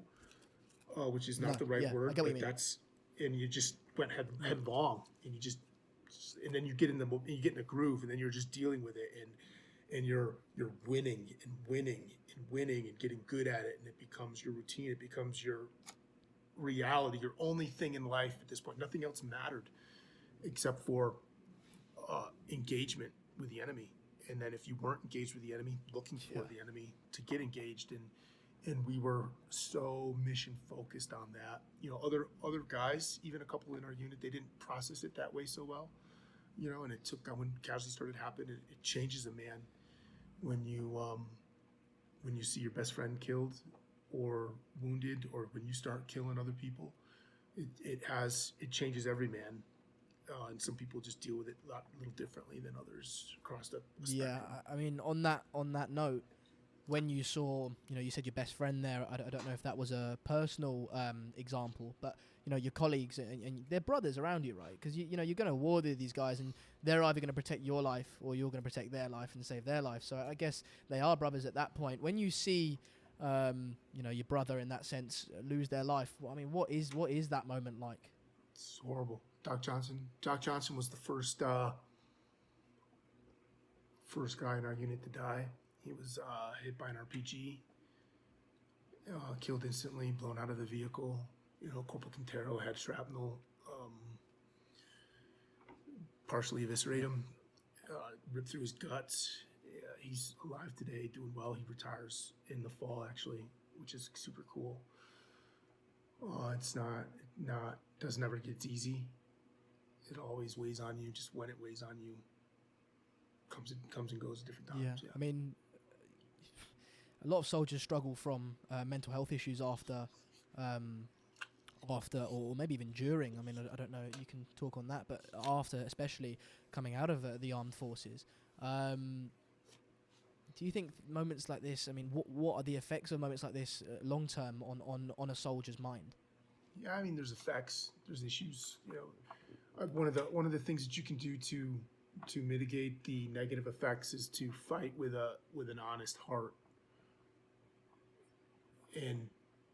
which is not the right word. I get what you mean. That's, and you just went headlong, and then you get in the groove, and then you're just dealing with it, and you're winning and winning and winning and getting good at it, and it becomes your routine. It becomes your reality, your only thing in life at this point. Nothing else mattered except for engagement with the enemy. And then if you weren't engaged with the enemy, looking for the enemy to get engaged, and we were so mission focused on that. Other guys, even a couple in our unit, they didn't process it that way so well. And it took when casualties started happening, it changes a man when you when you see your best friend killed or wounded, or when you start killing other people, it changes every man. And some people just deal with it a little differently than others across the Yeah, spectrum. I mean, on that note, when you saw, you said your best friend there. I don't know if that was a personal example, but your colleagues and they're brothers around you, right? Because you're going to war with these guys, and they're either going to protect your life or you're going to protect their life and save their life. So I guess they are brothers at that point. When you see, your brother in that sense lose their life, I mean, what is that moment like? It's horrible. Doc Johnson was the first guy in our unit to die. He was hit by an RPG, killed instantly, blown out of the vehicle. Corporal Quintero had shrapnel, partially eviscerate him, ripped through his guts. Yeah, he's alive today, doing well. He retires in the fall, actually, which is super cool. It's doesn't ever get easy. It always weighs on you. Just when it weighs on you, comes and goes at different times. I mean, a lot of soldiers struggle from mental health issues after, or maybe even during. I mean, I don't know. You can talk on that, but after, especially coming out of the armed forces, do you think moments like this? I mean, what are the effects of moments like this long term on a soldier's mind? Yeah, I mean, there's effects, there's issues. One of the things that you can do to mitigate the negative effects is to fight with an honest heart and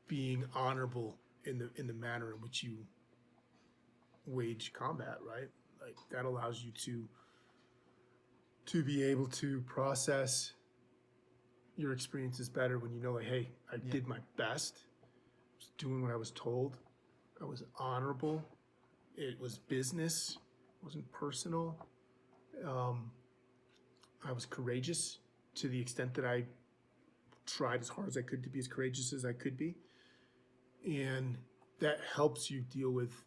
being honorable in the manner in which you wage combat, right? Like that allows you to be able to process your experiences better when you know, like, hey, I did my best, I was doing what I was told, I was honorable, it was business, it wasn't personal. I was courageous to the extent that I tried as hard as I could to be as courageous as I could be, and that helps you deal with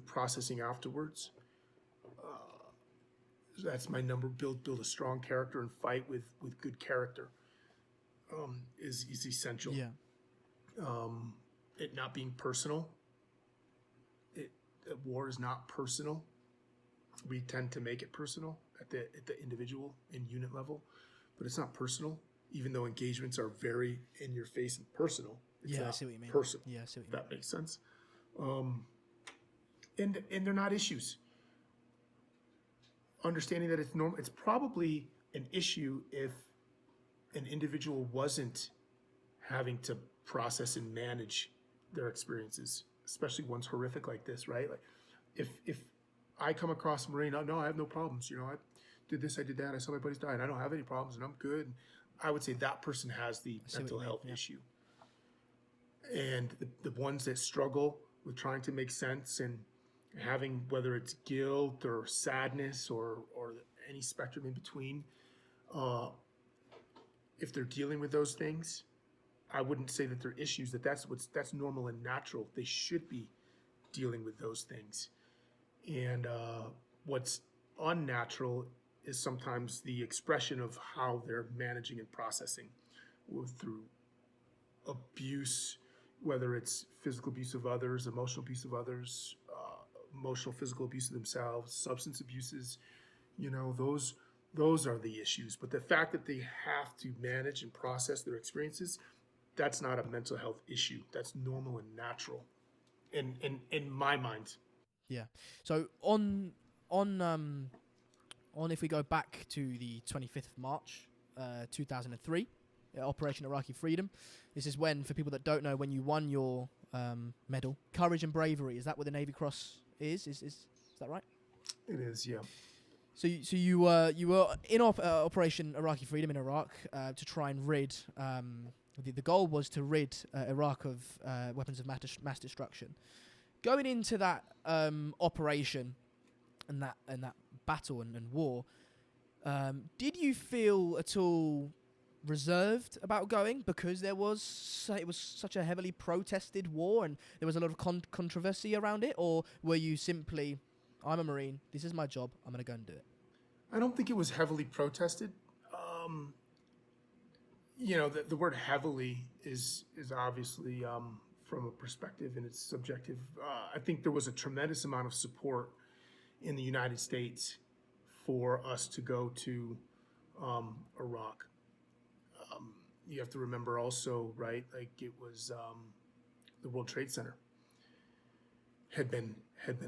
processing afterwards. That's my number. Build a strong character and fight with good character. Is essential. Yeah. It not being personal. War is not personal. We tend to make it personal at the individual and unit level, but it's not personal. Even though engagements are very in your face and personal, it's I not see what you mean. personal. Yeah, I see what you If that makes sense. And they're not issues. Understanding that it's normal. It's probably an issue if an individual wasn't having to process and manage their experiences, especially ones horrific like this, right? Like if I come across a Marine, no, I have no problems. I did this, I did that, I saw my buddies die, and I don't have any problems, and I'm good. I would say that person has the mental health issue. And the ones that struggle with trying to make sense and having, whether it's guilt or sadness or any spectrum in between, if they're dealing with those things, I wouldn't say that they're issues, that's normal and natural. They should be dealing with those things. And what's unnatural is sometimes the expression of how they're managing and processing through abuse, whether it's physical abuse of others, emotional abuse of others, emotional, physical abuse of themselves, substance abuses. Those are the issues. But the fact that they have to manage and process their experiences, that's not a mental health issue. That's normal and natural, in my mind. Yeah. So on if we go back to the 25th of March, 2003, Operation Iraqi Freedom. This is when, for people that don't know, when you won your medal, Courage and Bravery. Is that what the Navy Cross is? Is that right? It is, yeah. So you were in Operation Iraqi Freedom in Iraq to try and rid. The goal was to rid Iraq of weapons of mass destruction. Going into that operation and that battle and war, did you feel at all reserved about going because it was such a heavily protested war and there was a lot of controversy around it, or were you simply, I'm a Marine, this is my job, I'm going to go and do it? I don't think it was heavily protested. The word heavily is obviously from a perspective and it's subjective. I think there was a tremendous amount of support in the United States for us to go to Iraq. You have to remember also, right? Like it was the World Trade Center had been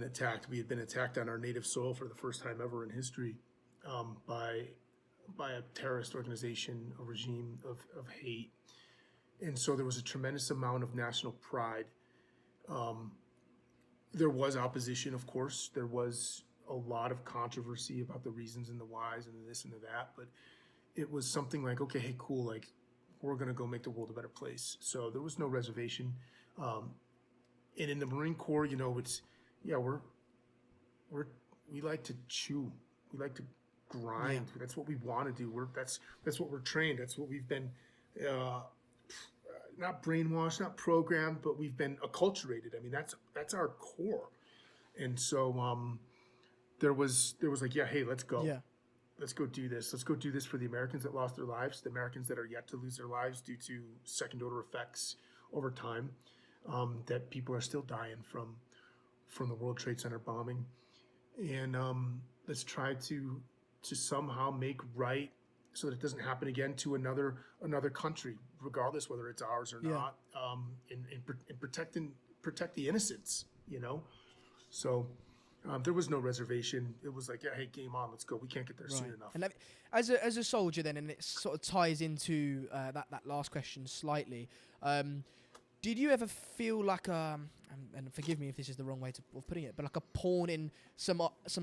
attacked. We had been attacked on our native soil for the first time ever in history by a terrorist organization, a regime of hate. And so there was a tremendous amount of national pride. There was opposition, of course. There was a lot of controversy about the reasons and the whys and the this and the that, but it was something like, okay, hey, cool, like we're gonna go make the world a better place. So there was no reservation. And in the Marine Corps, it's we like to chew, we like to grind. Yeah. That's what we want to do. That's what we're trained. That's what we've been. Not brainwashed, not programmed, but we've been acculturated. I mean, that's our core. And so there was like, yeah, hey, let's go. Yeah. Let's go do this. Let's go do this for the Americans that lost their lives, the Americans that are yet to lose their lives due to second order effects over time, that people are still dying from the World Trade Center bombing. And let's try to somehow make right so that it doesn't happen again to another country, regardless whether it's ours or not, and protect the innocents, So there was no reservation. It was like, yeah, hey, game on, let's go. We can't get there soon enough. And as a soldier then, and it sort of ties into that last question slightly, did you ever feel like and forgive me if this is the wrong way of putting it, but like a pawn in some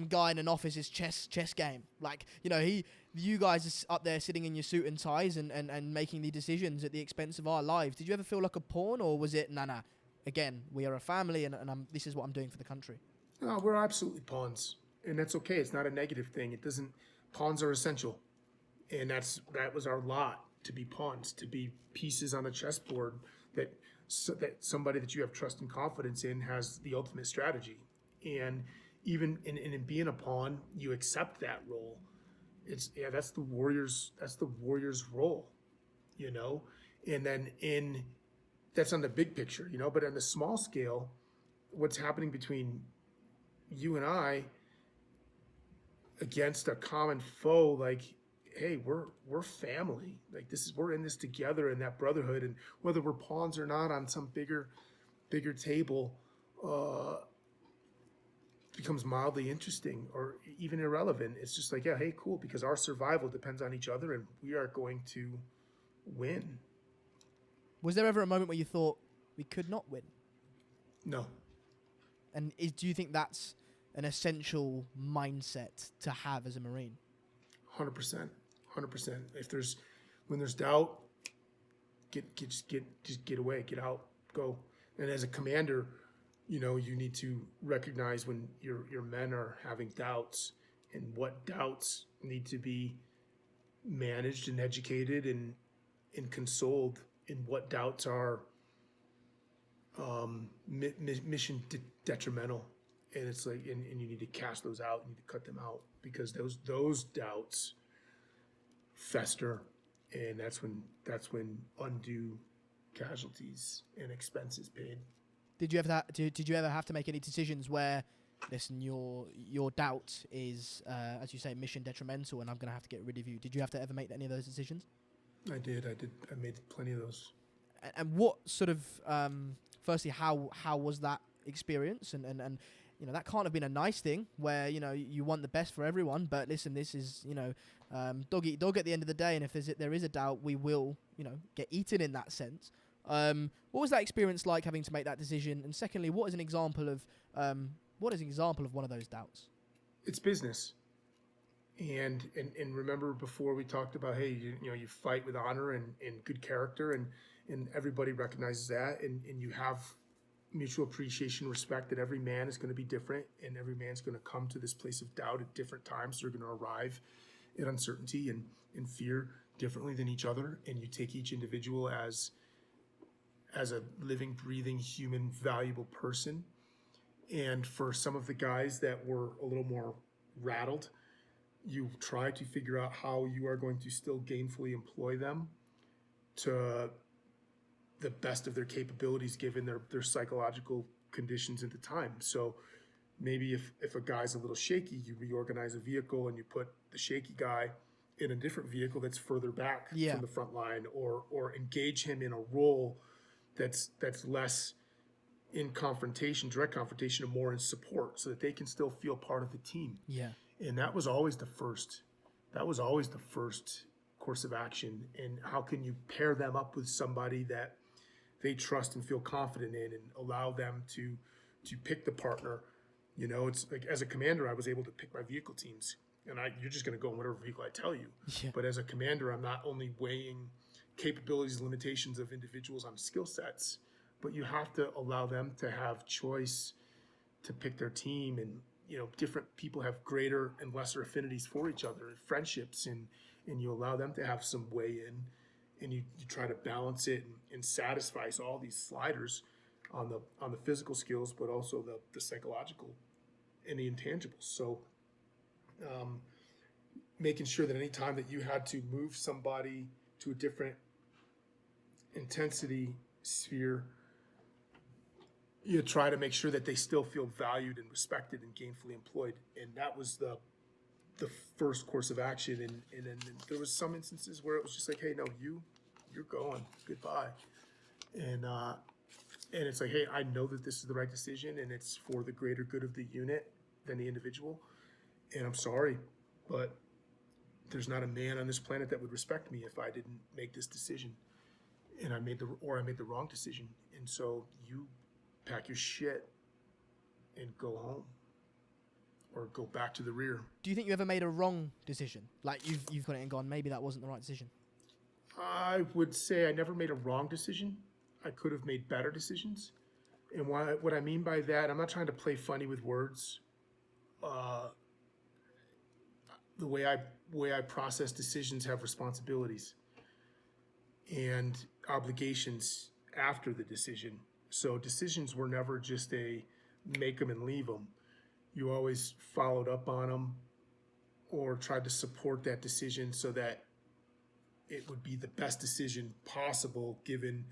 guy in an office's chess game? Like, you guys are up there sitting in your suit and ties and making the decisions at the expense of our lives. Did you ever feel like a pawn, or was it, nah, again, we are a family and this is what I'm doing for the country? No, we're absolutely pawns, and that's okay. It's not a negative thing. Pawns are essential, and that was our lot, to be pawns, to be pieces on a chessboard that somebody that you have trust and confidence in has the ultimate strategy. And even in being a pawn, you accept that role. That's the warrior's role, and then that's on the big picture, but on the small scale, what's happening between you and I against a common foe, like, hey, we're family. Like we're in this together, in that brotherhood, and whether we're pawns or not on some bigger table, becomes mildly interesting or even irrelevant. It's just like, yeah, hey, cool, because our survival depends on each other, and we are going to win. Was there ever a moment where you thought we could not win? No. And do you think that's an essential mindset to have as a Marine? 100%. When there's doubt, just get away, get out, go. And as a commander, you need to recognize when your men are having doubts, and what doubts need to be managed and educated and consoled, and what doubts are mission detrimental. And it's like, and you need to cast those out, you need to cut them out, because those doubts fester, and that's when undue casualties and expenses paid. Did you ever have to make any decisions where, listen, your doubt is, as you say, mission detrimental, and I'm going to have to get rid of you? Did you have to ever make any of those decisions? I did. I made plenty of those. And what sort of, firstly, how was that experience? And that can't have been a nice thing where, you want the best for everyone, but listen, this is, dog eat dog at the end of the day. And if there is a doubt, we will, get eaten in that sense. What was that experience like, having to make that decision? And secondly, what is an example of one of those doubts? It's business. And remember, before we talked about, hey, you fight with honor and good character, and everybody recognizes that, and you have mutual appreciation, respect that every man is going to be different, and every man's going to come to this place of doubt at different times. They're going to arrive at uncertainty and fear differently than each other, and you take each individual as a living, breathing, human, valuable person. And for some of the guys that were a little more rattled, you try to figure out how you are going to still gainfully employ them to the best of their capabilities given their psychological conditions at the time. So maybe if a guy's a little shaky, you reorganize a vehicle and you put the shaky guy in a different vehicle that's further back Yeah. from the front line, or engage him in a role that's less in confrontation, direct confrontation, and more in support, so that they can still feel part of the team. Yeah. And that was always the first. That was always the first course of action. And how can you pair them up with somebody that they trust and feel confident in, and allow them to pick the partner? You know, it's like, as a commander, I was able to pick my vehicle teams, and you're just going to go in whatever vehicle I tell you. Yeah. But as a commander, I'm not only weighing capabilities and limitations of individuals on skill sets, but you have to allow them to have choice to pick their team. And, you know, different people have greater and lesser affinities for each other, friendships, and you allow them to have some weigh in, and you try to balance it and satisfy all these sliders on the physical skills, but also the psychological and the intangibles. So making sure that any time that you had to move somebody to a different intensity sphere, you try to make sure that they still feel valued and respected and gainfully employed. And that was the first course of action. And then there was some instances where it was just like, hey, no, you're going, goodbye. And it's like, hey, I know that this is the right decision, and it's for the greater good of the unit than the individual. And I'm sorry, but there's not a man on this planet that would respect me if I didn't make this decision, and I made the wrong decision. And so you pack your shit and go home, or go back to the rear. Do you think you ever made a wrong decision? Like you've got it and gone, maybe that wasn't the right decision? I would say I never made a wrong decision. I could have made better decisions. And what I mean by that, I'm not trying to play funny with words. The way I process decisions have responsibilities and obligations after the decision. So decisions were never just a make them and leave them. You always followed up on them, or tried to support that decision so that it would be the best decision possible given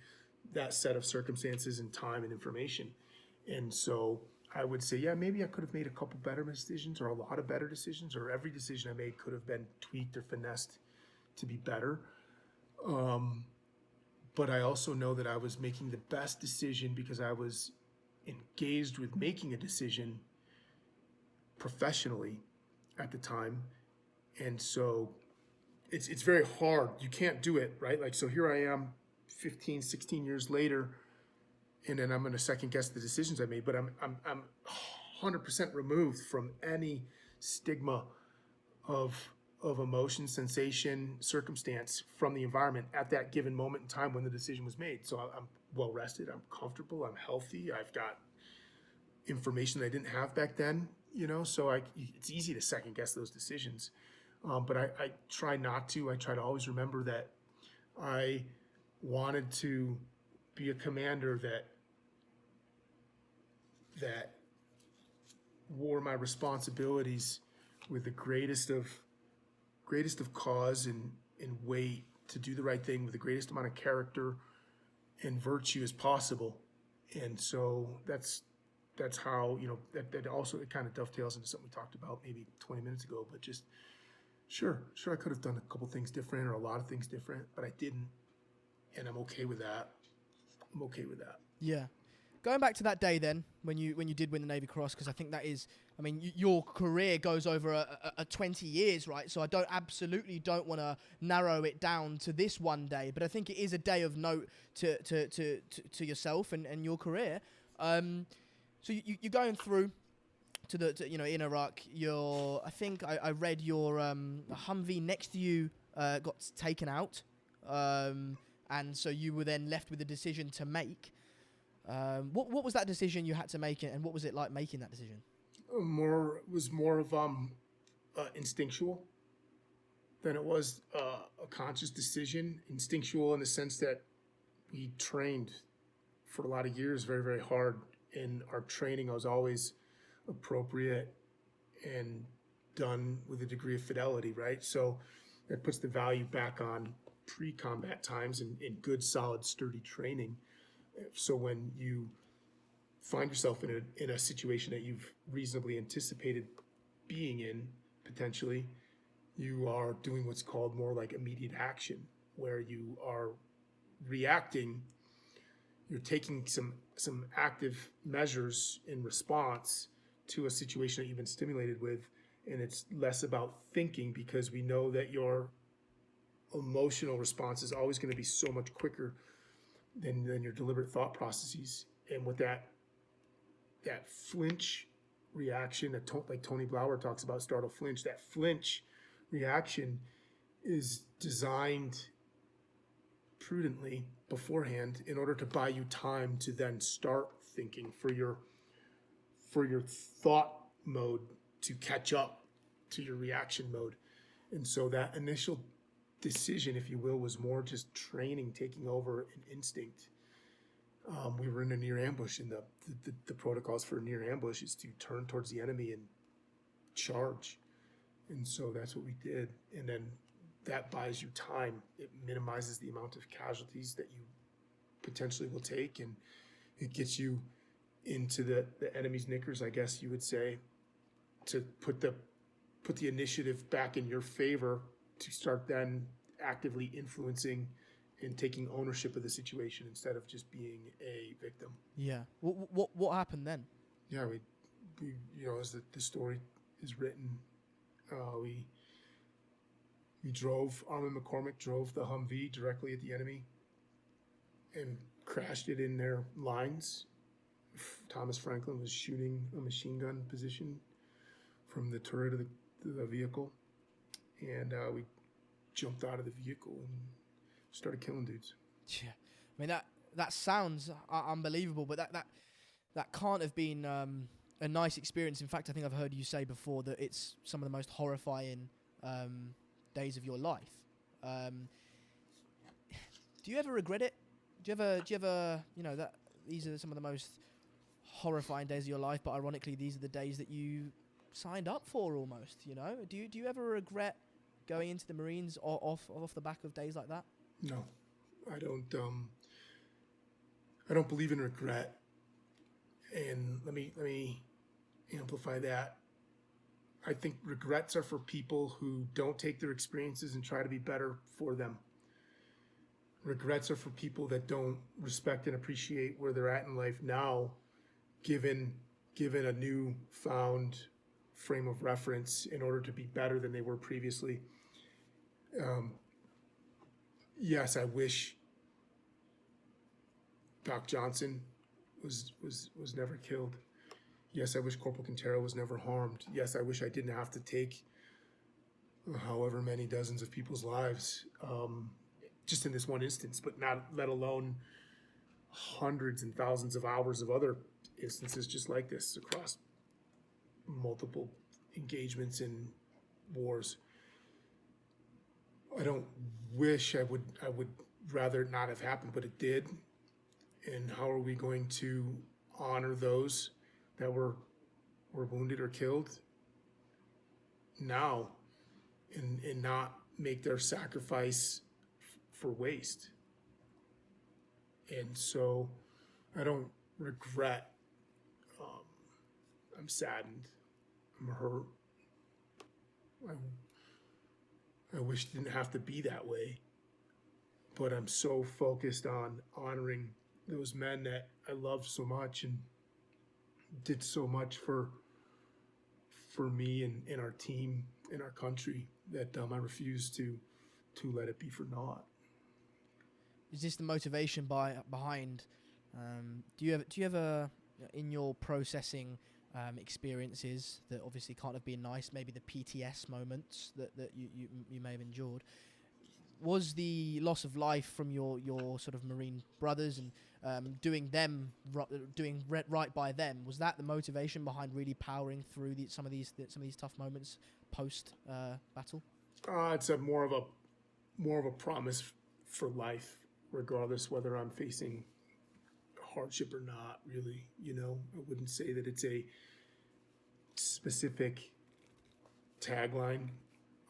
that set of circumstances and time and information. And so I would say, yeah, maybe I could have made a couple better decisions, or a lot of better decisions, or every decision I made could have been tweaked or finessed to be better. But I also know that I was making the best decision because I was engaged with making a decision professionally at the time. And so it's very hard. You can't do it, right? Like, so here I am 15, 16 years later, and then I'm going to second guess the decisions I made, but I'm 100% removed from any stigma of emotion, sensation, circumstance from the environment at that given moment in time when the decision was made. So I'm well rested, I'm comfortable, I'm healthy, I've got information that I didn't have back then, you know, so it's easy to second guess those decisions. But I try not to. I try to always remember that I wanted to be a commander that wore my responsibilities with the greatest of cause and weight, to do the right thing with the greatest amount of character and virtue as possible. And so that's how, you know, that also, it kind of dovetails into something we talked about maybe 20 minutes ago, but just sure I could have done a couple things different, or a lot of things different, but I didn't, and I'm okay with that. Yeah. Going back to that day then, when you did win the Navy Cross, because I think that is, I mean, your career goes over a 20 years, right? So I absolutely don't want to narrow it down to this one day, but I think it is a day of note to yourself and your career. So you're going through to in Iraq. I think I read your Humvee next to you got taken out, and so you were then left with a decision to make. What was that decision you had to make, and what was it like making that decision? Was more of instinctual than it was a conscious decision. Instinctual in the sense that we trained for a lot of years very, very hard, and our training was always appropriate and done with a degree of fidelity, right? So that puts the value back on pre-combat times in good, solid, sturdy training. So when you find yourself in a situation that you've reasonably anticipated being in, potentially, you are doing what's called more like immediate action, where you are reacting. You're taking some active measures in response to a situation that you've been stimulated with, and it's less about thinking, because we know that your emotional response is always going to be so much quicker than your deliberate thought processes. And with that flinch reaction that like Tony Blauer talks about, startle flinch, that flinch reaction is designed prudently beforehand in order to buy you time to then start thinking, for your thought mode to catch up to your reaction mode. And so that initial decision, if you will, was more just training taking over an instinct. We were in a near ambush, and the protocols for a near ambush is to turn towards the enemy and charge. And so that's what we did. And then that buys you time. It minimizes the amount of casualties that you potentially will take, and it gets you into the enemy's knickers, I guess you would say, to put the initiative back in your favor, to start then actively influencing and taking ownership of the situation instead of just being a victim. Yeah. What happened then? Yeah, we as the story is written, we drove, Armin McCormick drove the Humvee directly at the enemy and crashed it in their lines. Thomas Franklin was shooting a machine gun position from the turret of the vehicle, and we jumped out of the vehicle and started killing dudes. Yeah, I mean that sounds unbelievable, but that can't have been a nice experience. In fact, I think I've heard you say before that it's some of the most horrifying days of your life. Do you ever regret it? Do you ever that these are some of the most horrifying days of your life, but ironically these are the days that you signed up for almost, Do you ever regret going into the Marines off the back of days like that? No, I don't. I don't believe in regret, and let me amplify that. I think regrets are for people who don't take their experiences and try to be better for them. Regrets are for people that don't respect and appreciate where they're at in life now, given a newfound frame of reference in order to be better than they were previously. Yes, I wish Doc Johnson was never killed. Yes, I wish Corporal Quintero was never harmed. Yes, I wish I didn't have to take however many dozens of people's lives, just in this one instance, but not let alone hundreds and thousands of hours of other instances just like this across multiple engagements in wars. I don't wish I would rather it not have happened, but it did. And how are we going to honor those that were wounded or killed now, and not make their sacrifice for waste? And so I don't regret. I'm saddened. I'm hurt. I wish it didn't have to be that way, but I'm so focused on honoring those men that I loved so much and did so much for me and our team and our country that I refuse to let it be for naught. Is this the motivation behind? Do you ever in your processing experiences that obviously can't have been nice, maybe the PTS moments that you may have endured, was the loss of life from your sort of Marine brothers and doing right by them, was that the motivation behind really powering through some of these tough moments post battle? It's more of a promise for life, regardless whether I'm facing hardship or not. Really, I wouldn't say that it's a specific tagline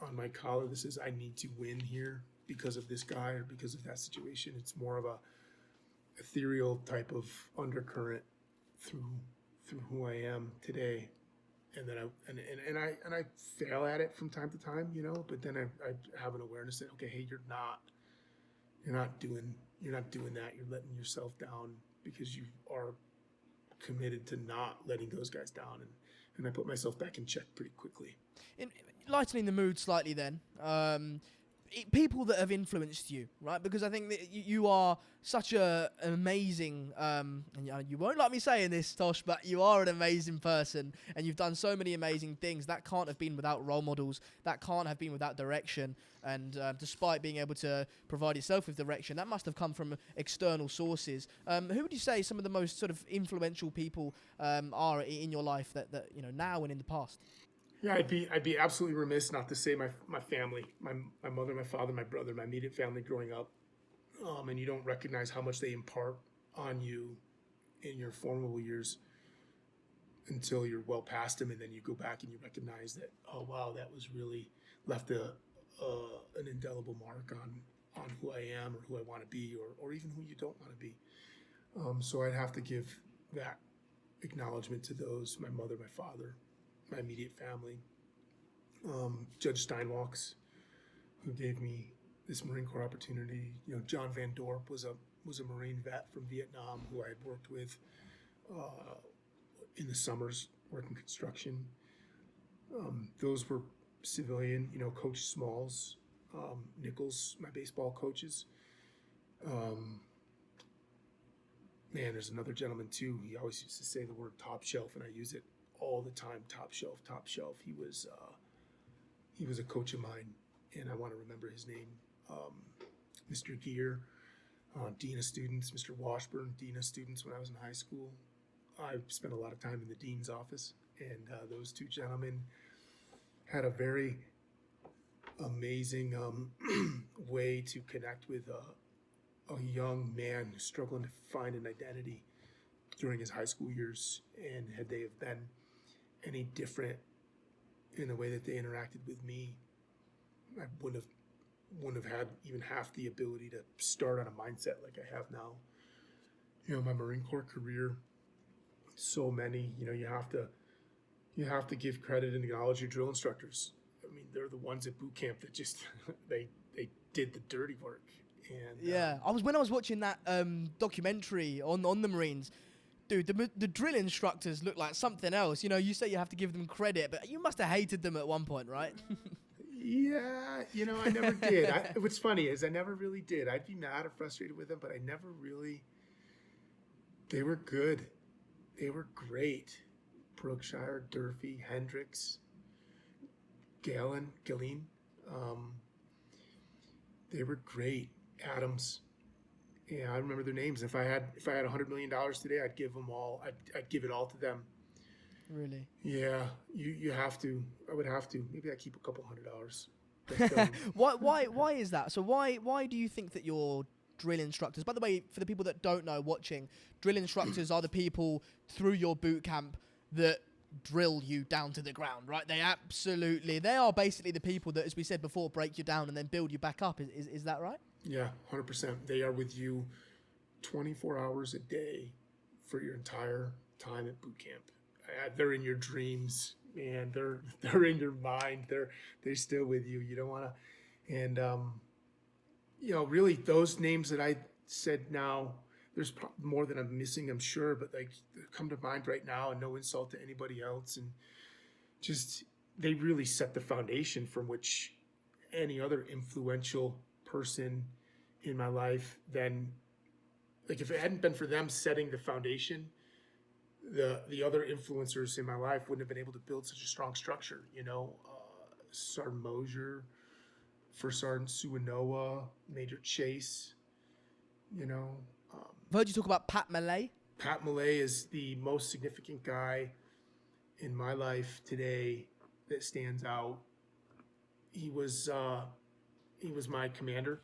on my collar that says I need to win here. because of this guy or because of that situation. It's more of a ethereal type of undercurrent through who I am today. And then I fail at it from time to time, you know, but then I have an awareness that, okay, hey, you're not doing that. You're letting yourself down because you are committed to not letting those guys down. And I put myself back in check pretty quickly. In lightening the mood slightly, then, people that have influenced you, right? Because I think that you are such an amazing, and you won't like me saying this, Tosh, but you are an amazing person, and you've done so many amazing things. That can't have been without role models. That can't have been without direction. And despite being able to provide yourself with direction, that must have come from external sources. Who would you say some of the most sort of influential people are in your life that you know now and in the past? Yeah, I'd be absolutely remiss not to say my family, my mother, my father, my brother, my immediate family growing up, and you don't recognize how much they impart on you in your formidable years until you're well past them, and then you go back and you recognize that, oh wow, that was really left an indelible mark on who I am or who I want to be, or even who you don't want to be. So I'd have to give that acknowledgement to those: my mother, my father, my immediate family. Judge Steinwalks, who gave me this Marine Corps opportunity. You know, John Van Dorp was a Marine vet from Vietnam who I had worked with in the summers working construction. Those were civilian, you know, Coach Smalls, Nichols, my baseball coaches. Man, there's another gentleman too. He always used to say the word top shelf, and I use it all the time. Top shelf, top shelf. He was a coach of mine, and I want to remember his name. Mr. Gear, Dean of Students, Mr. Washburn, Dean of Students when I was in high school. I spent a lot of time in the dean's office, and those two gentlemen had a very amazing way to connect with a young man who's struggling to find an identity during his high school years. And had they have been any different in the way that they interacted with me, I wouldn't have had even half the ability to start on a mindset like I have now. You know, my Marine Corps career, so many, you know, you have to give credit and acknowledge your drill instructors. I mean, they're the ones at boot camp that just they did the dirty work. And Yeah, when I was watching that documentary on the Marines, dude, the drill instructors look like something else. You know, you say you have to give them credit, but you must have hated them at one point, right? Yeah, you know, I never did. What's funny is I never really did. I'd be mad or frustrated with them, but I never really. They were good. They were great. Brookshire, Durfee, Hendricks, Galen. They were great. Adams. Yeah, I remember their names. If I had $100 million today, I'd give them all. I'd give it all to them. Really? Yeah, you have to. I would have to. Maybe I keep a couple $100. But, Why is that? So why do you think that your drill instructors? By the way, for the people that don't know watching, drill instructors are the people through your boot camp that drill you down to the ground, right? They are basically the people that, as we said before, break you down and then build you back up. Is that right? Yeah, 100%. They are with you 24 hours a day for your entire time at boot camp. They're in your dreams, man. They're in your mind. They're still with you. You don't want to, and you know, really those names that I said now, there's more than I'm missing, I'm sure, but like they come to mind right now, and no insult to anybody else, and just they really set the foundation from which any other influential person in my life, then like if it hadn't been for them setting the foundation, the other influencers in my life wouldn't have been able to build such a strong structure. You know, Sergeant Mosier, First Sergeant Suanoa, Major Chase. You know, I've heard you talk about Pat Malay. Pat Malay is the most significant guy in my life today that stands out. He was my commander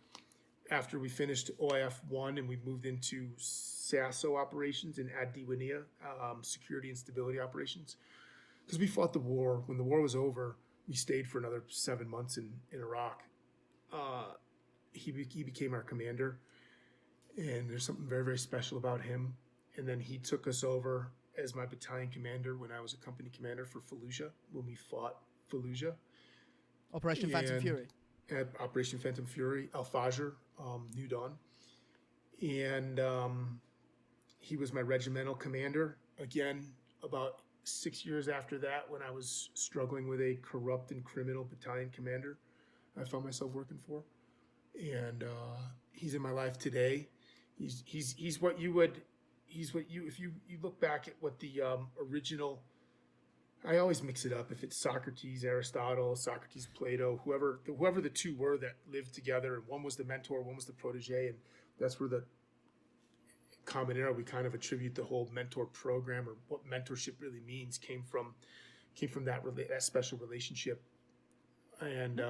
after we finished OIF 1 and we moved into SASO operations in Ad Diwania, security and stability operations. Because we fought the war. When the war was over, we stayed for another 7 months in Iraq. he became our commander, and there's something very, very special about him. And then he took us over as my battalion commander when I was a company commander for Fallujah, when we fought Fallujah. Operation Phantom And Fury. at Operation Phantom Fury, Al Fajr, New Dawn. And he was my regimental commander. Again, about 6 years after that, when I was struggling with a corrupt and criminal battalion commander, I found myself working for. And he's in my life today. He's what you would, if you look back at what the original, I always mix it up. If it's Socrates, Aristotle, Socrates, Plato, whoever the two were that lived together, and one was the mentor, one was the protege, and that's where the common era we kind of attribute the whole mentor program, or what mentorship really means, came from that special relationship, and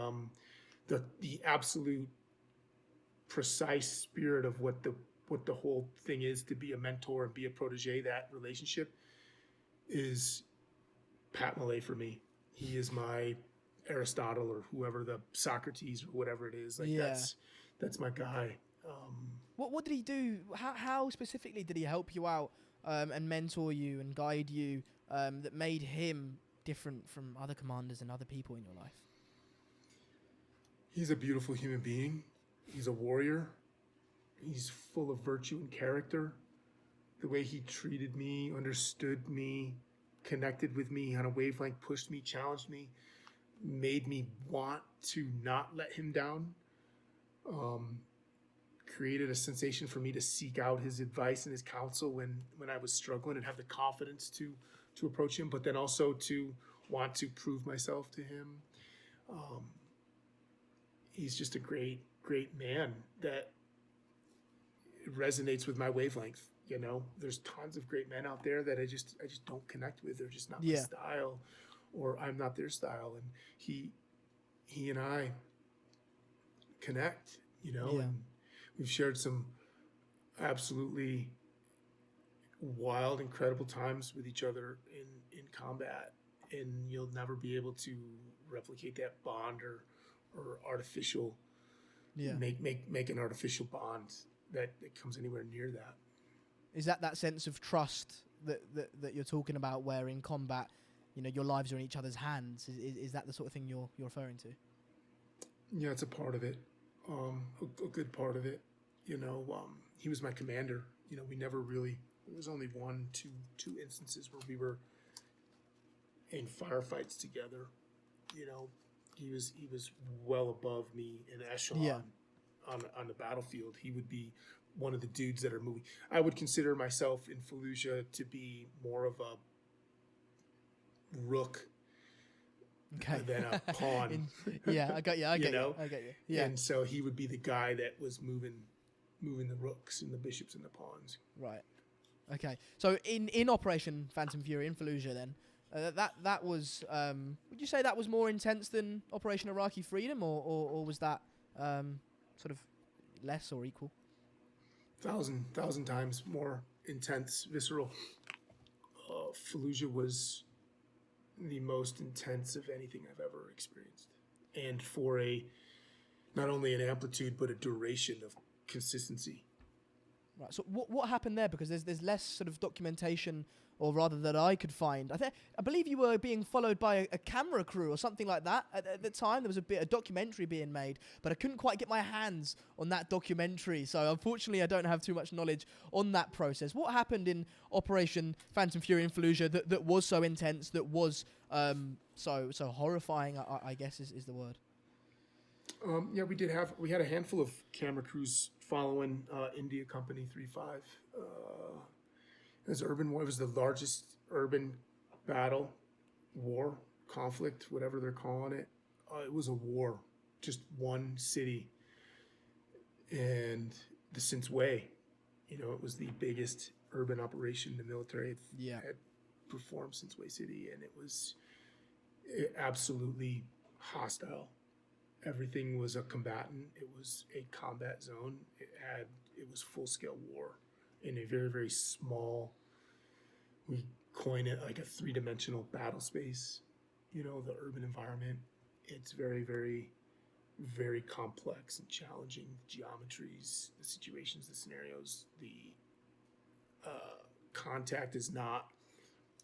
the absolute precise spirit of what the whole thing is to be a mentor and be a protege. That relationship is Pat Millay for me. He is my Aristotle, or whoever, the Socrates, or whatever it is. Like, Yeah. that's my guy. What did he do? How specifically did he help you out and mentor you and guide you that made him different from other commanders and other people in your life? He's a beautiful human being. He's a warrior. He's full of virtue and character. The way he treated me, understood me, connected with me on a wavelength, pushed me, challenged me, made me want to not let him down. Created a sensation for me to seek out his advice and his counsel when I was struggling, and have the confidence to approach him, but then also to want to prove myself to him. He's just a great, great man that resonates with my wavelength. You know, there's tons of great men out there that I just don't connect with. They're just not my style, or I'm not their style. And he and I connect, you know, and we've shared some absolutely wild, incredible times with each other in combat, and you'll never be able to replicate that bond or artificial, make an artificial bond that comes anywhere near that. Is that sense of trust that you're talking about, where in combat, you know, your lives are in each other's hands? Is that the sort of thing you're referring to? Yeah, it's a part of it, a good part of it. You know, he was my commander. You know, we never really, there was only two instances where we were in firefights together. You know, he was well above me in echelon on the battlefield. He would be one of the dudes that are moving. I would consider myself in Fallujah to be more of a rook than a pawn. I got you. I get you. Yeah. And so he would be the guy that was moving the rooks and the bishops and the pawns. Right. Okay. So in Operation Phantom Fury in Fallujah, then that was would you say that was more intense than Operation Iraqi Freedom, or was that sort of less or equal? Thousand times more intense, visceral. Fallujah was the most intense of anything I've ever experienced, and for not only an amplitude but a duration of consistency. Right. So what happened there? Because there's less sort of documentation, or rather that I could find. I believe you were being followed by a camera crew or something like that at the time. There was a documentary being made, but I couldn't quite get my hands on that documentary. So unfortunately, I don't have too much knowledge on that process. What happened in Operation Phantom Fury in Fallujah that was so intense, that was so horrifying, I guess is the word. Yeah, we had a handful of camera crews following India Company 3-5. It was the largest urban battle, war, conflict, whatever they're calling it. It was a war, just one city. And the Since Way, you know, it was the biggest urban operation the military had performed since Way City, and it was absolutely hostile. Everything was a combatant. It was a combat zone. It was full-scale war in a very, very small, we coin it like a three-dimensional battle space. You know, the urban environment. It's very, very very complex and challenging. The geometries, the situations, the scenarios. The contact is not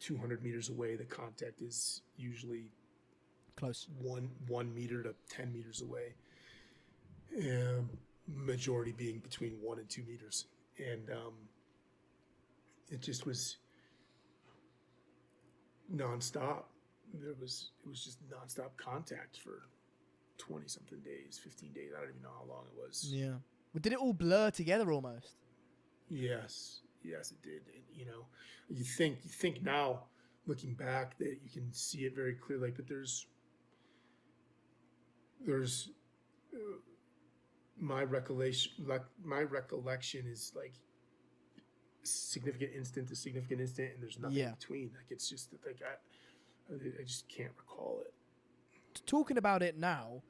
200 meters away. The contact is usually Close. 1 meter to 10 meters away. Majority being between 1 and 2 meters. And it just was nonstop. It was just nonstop contact for 20 something days, 15 days. I don't even know how long it was. Yeah. But did it all blur together almost? Yes, it did. You think now, looking back, that you can see it very clearly. But there's my recollection is like significant instant to significant instant, and there's nothing in between. Like it's just like I just can't recall it. Talking about it now,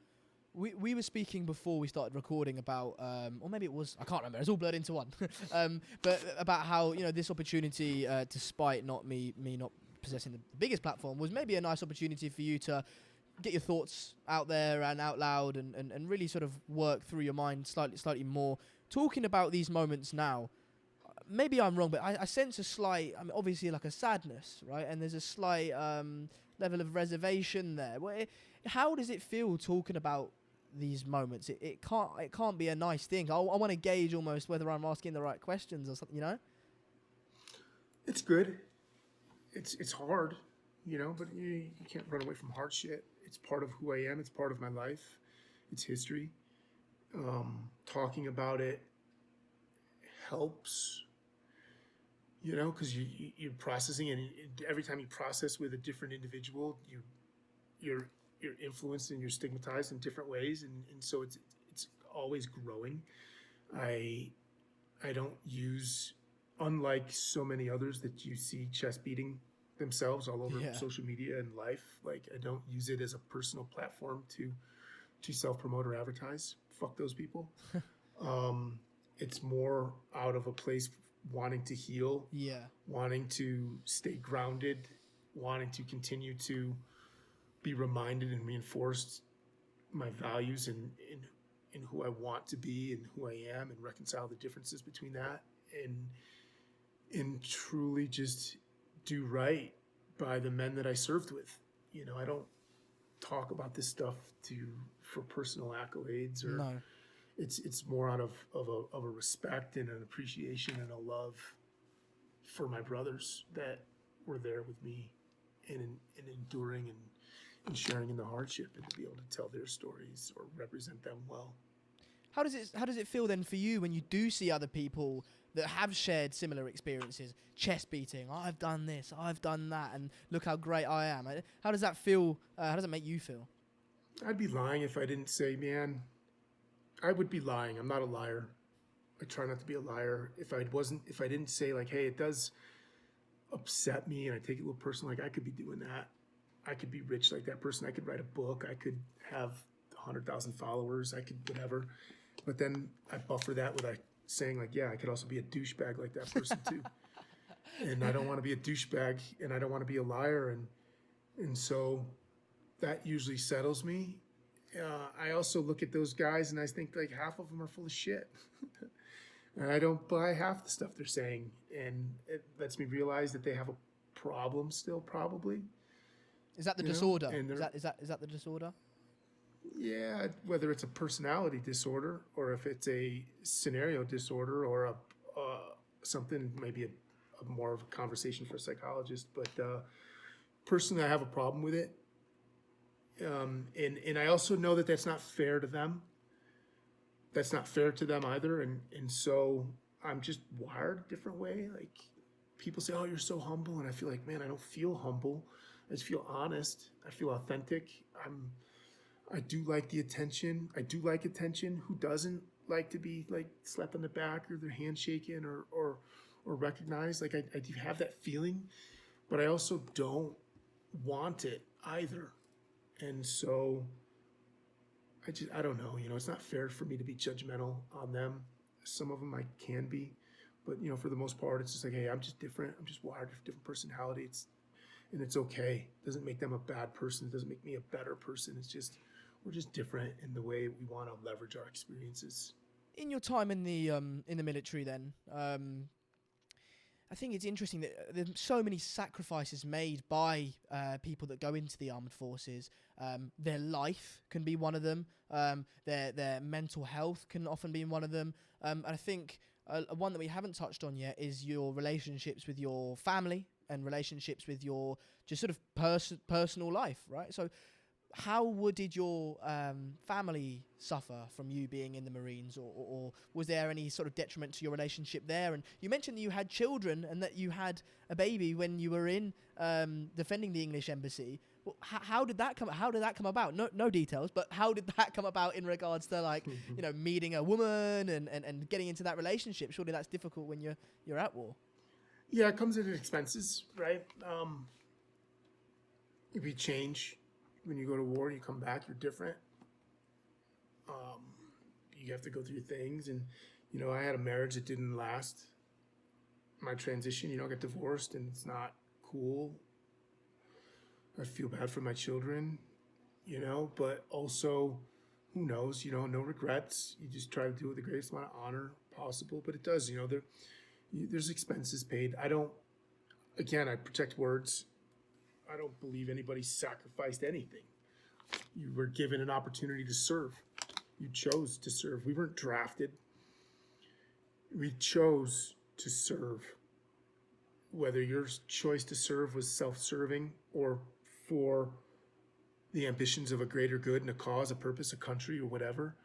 we were speaking before we started recording about, or maybe it was, I can't remember, it's all blurred into one, but about how, this opportunity, despite me not possessing the biggest platform, was maybe a nice opportunity for you to get your thoughts out there and out loud and really sort of work through your mind slightly more. Talking about these moments now, maybe I'm wrong, but I sense a slight, obviously like a sadness, right? And there's a slight level of reservation there. How does it feel talking about these moments? It can't be a nice thing. I want to gauge almost whether I'm asking the right questions or something, It's good. It's hard, but you can't run away from hard shit. It's part of who I am. It's part of my life. It's history. Talking about it helps, because you're processing, and every time you process with a different individual, you're influenced and you're stigmatized in different ways, and so it's always growing. I don't use, unlike so many others that you see chest beating themselves all over social media and life, like I don't use it as a personal platform to self-promote or advertise. Fuck those people. It's more out of a place wanting to heal, wanting to stay grounded, wanting to continue to be reminded and reinforced my values and in who I want to be and who I am, and reconcile the differences between that, and truly just do right by the men that I served with. I don't talk about this stuff for personal accolades, or No. It's more out of a respect and an appreciation and a love for my brothers that were there with me and enduring and sharing in the hardship, and to be able to tell their stories or represent them well. How does it feel then for you when you do see other people that have shared similar experiences, chest beating, I've done this, I've done that, and look how great I am? How does that feel? How does it make you feel? I'd be lying if I didn't say, man, I would be lying. I'm not a liar. I try not to be a liar. If I didn't say like, hey, it does upset me and I take it a little personal, like I could be doing that. I could be rich like that person. I could write a book. I could have 100,000 followers. I could whatever. But then I buffer that with saying like, yeah, I could also be a douchebag like that person too. And I don't want to be a douchebag, and I don't want to be a liar. And so that usually settles me. I also look at those guys and I think like half of them are full of shit. And I don't buy half the stuff they're saying. And it lets me realize that they have a problem still, probably. Is that the disorder? Is that the disorder? Yeah, whether it's a personality disorder or if it's a scenario disorder or something, maybe a more of a conversation for a psychologist. But personally, I have a problem with it. And I also know that that's not fair to them. That's not fair to them either. And so I'm just wired a different way. Like people say, oh, you're so humble. And I feel like, man, I don't feel humble. I just feel honest. I feel authentic. I do like the attention. I do like attention. Who doesn't like to be like slapped on the back or their hand shaken or recognized? Like I do have that feeling, but I also don't want it either. And so I don't know, it's not fair for me to be judgmental on them. Some of them I can be, but for the most part, it's just like, hey, I'm just different. I'm just wired with a different personality. And it's okay. It doesn't make them a bad person. It doesn't make me a better person. It's just we're just different in the way we want to leverage our experiences. In your time in the military, then, I think it's interesting that there's so many sacrifices made by people that go into the armed forces. Their life can be one of them. Their mental health can often be one of them. And I think one that we haven't touched on yet is your relationships with your family and relationships with your just sort of personal life, right? So did your family suffer from you being in the Marines, or was there any sort of detriment to your relationship there? And you mentioned that you had children and that you had a baby when you were in defending the English embassy. Well, how did that come? How did that come about? No details, but how did that come about in regards to, like, you know, meeting a woman and getting into that relationship? Surely that's difficult when you're at war. Yeah, it comes at expenses, right? If you change. When you go to war, you come back, you're different. You have to go through things. And, you know, I had a marriage that didn't last. My transition, you know, I got divorced, and it's not cool. I feel bad for my children, you know, but also, who knows, you know, no regrets. You just try to do it with the greatest amount of honor possible. But it does, you know, there's expenses paid. I protect words. I don't believe anybody sacrificed anything. You were given an opportunity to serve. You chose to serve. We weren't drafted. We chose to serve. Whether your choice to serve was self-serving or for the ambitions of a greater good and a cause, a purpose, a country, or whatever,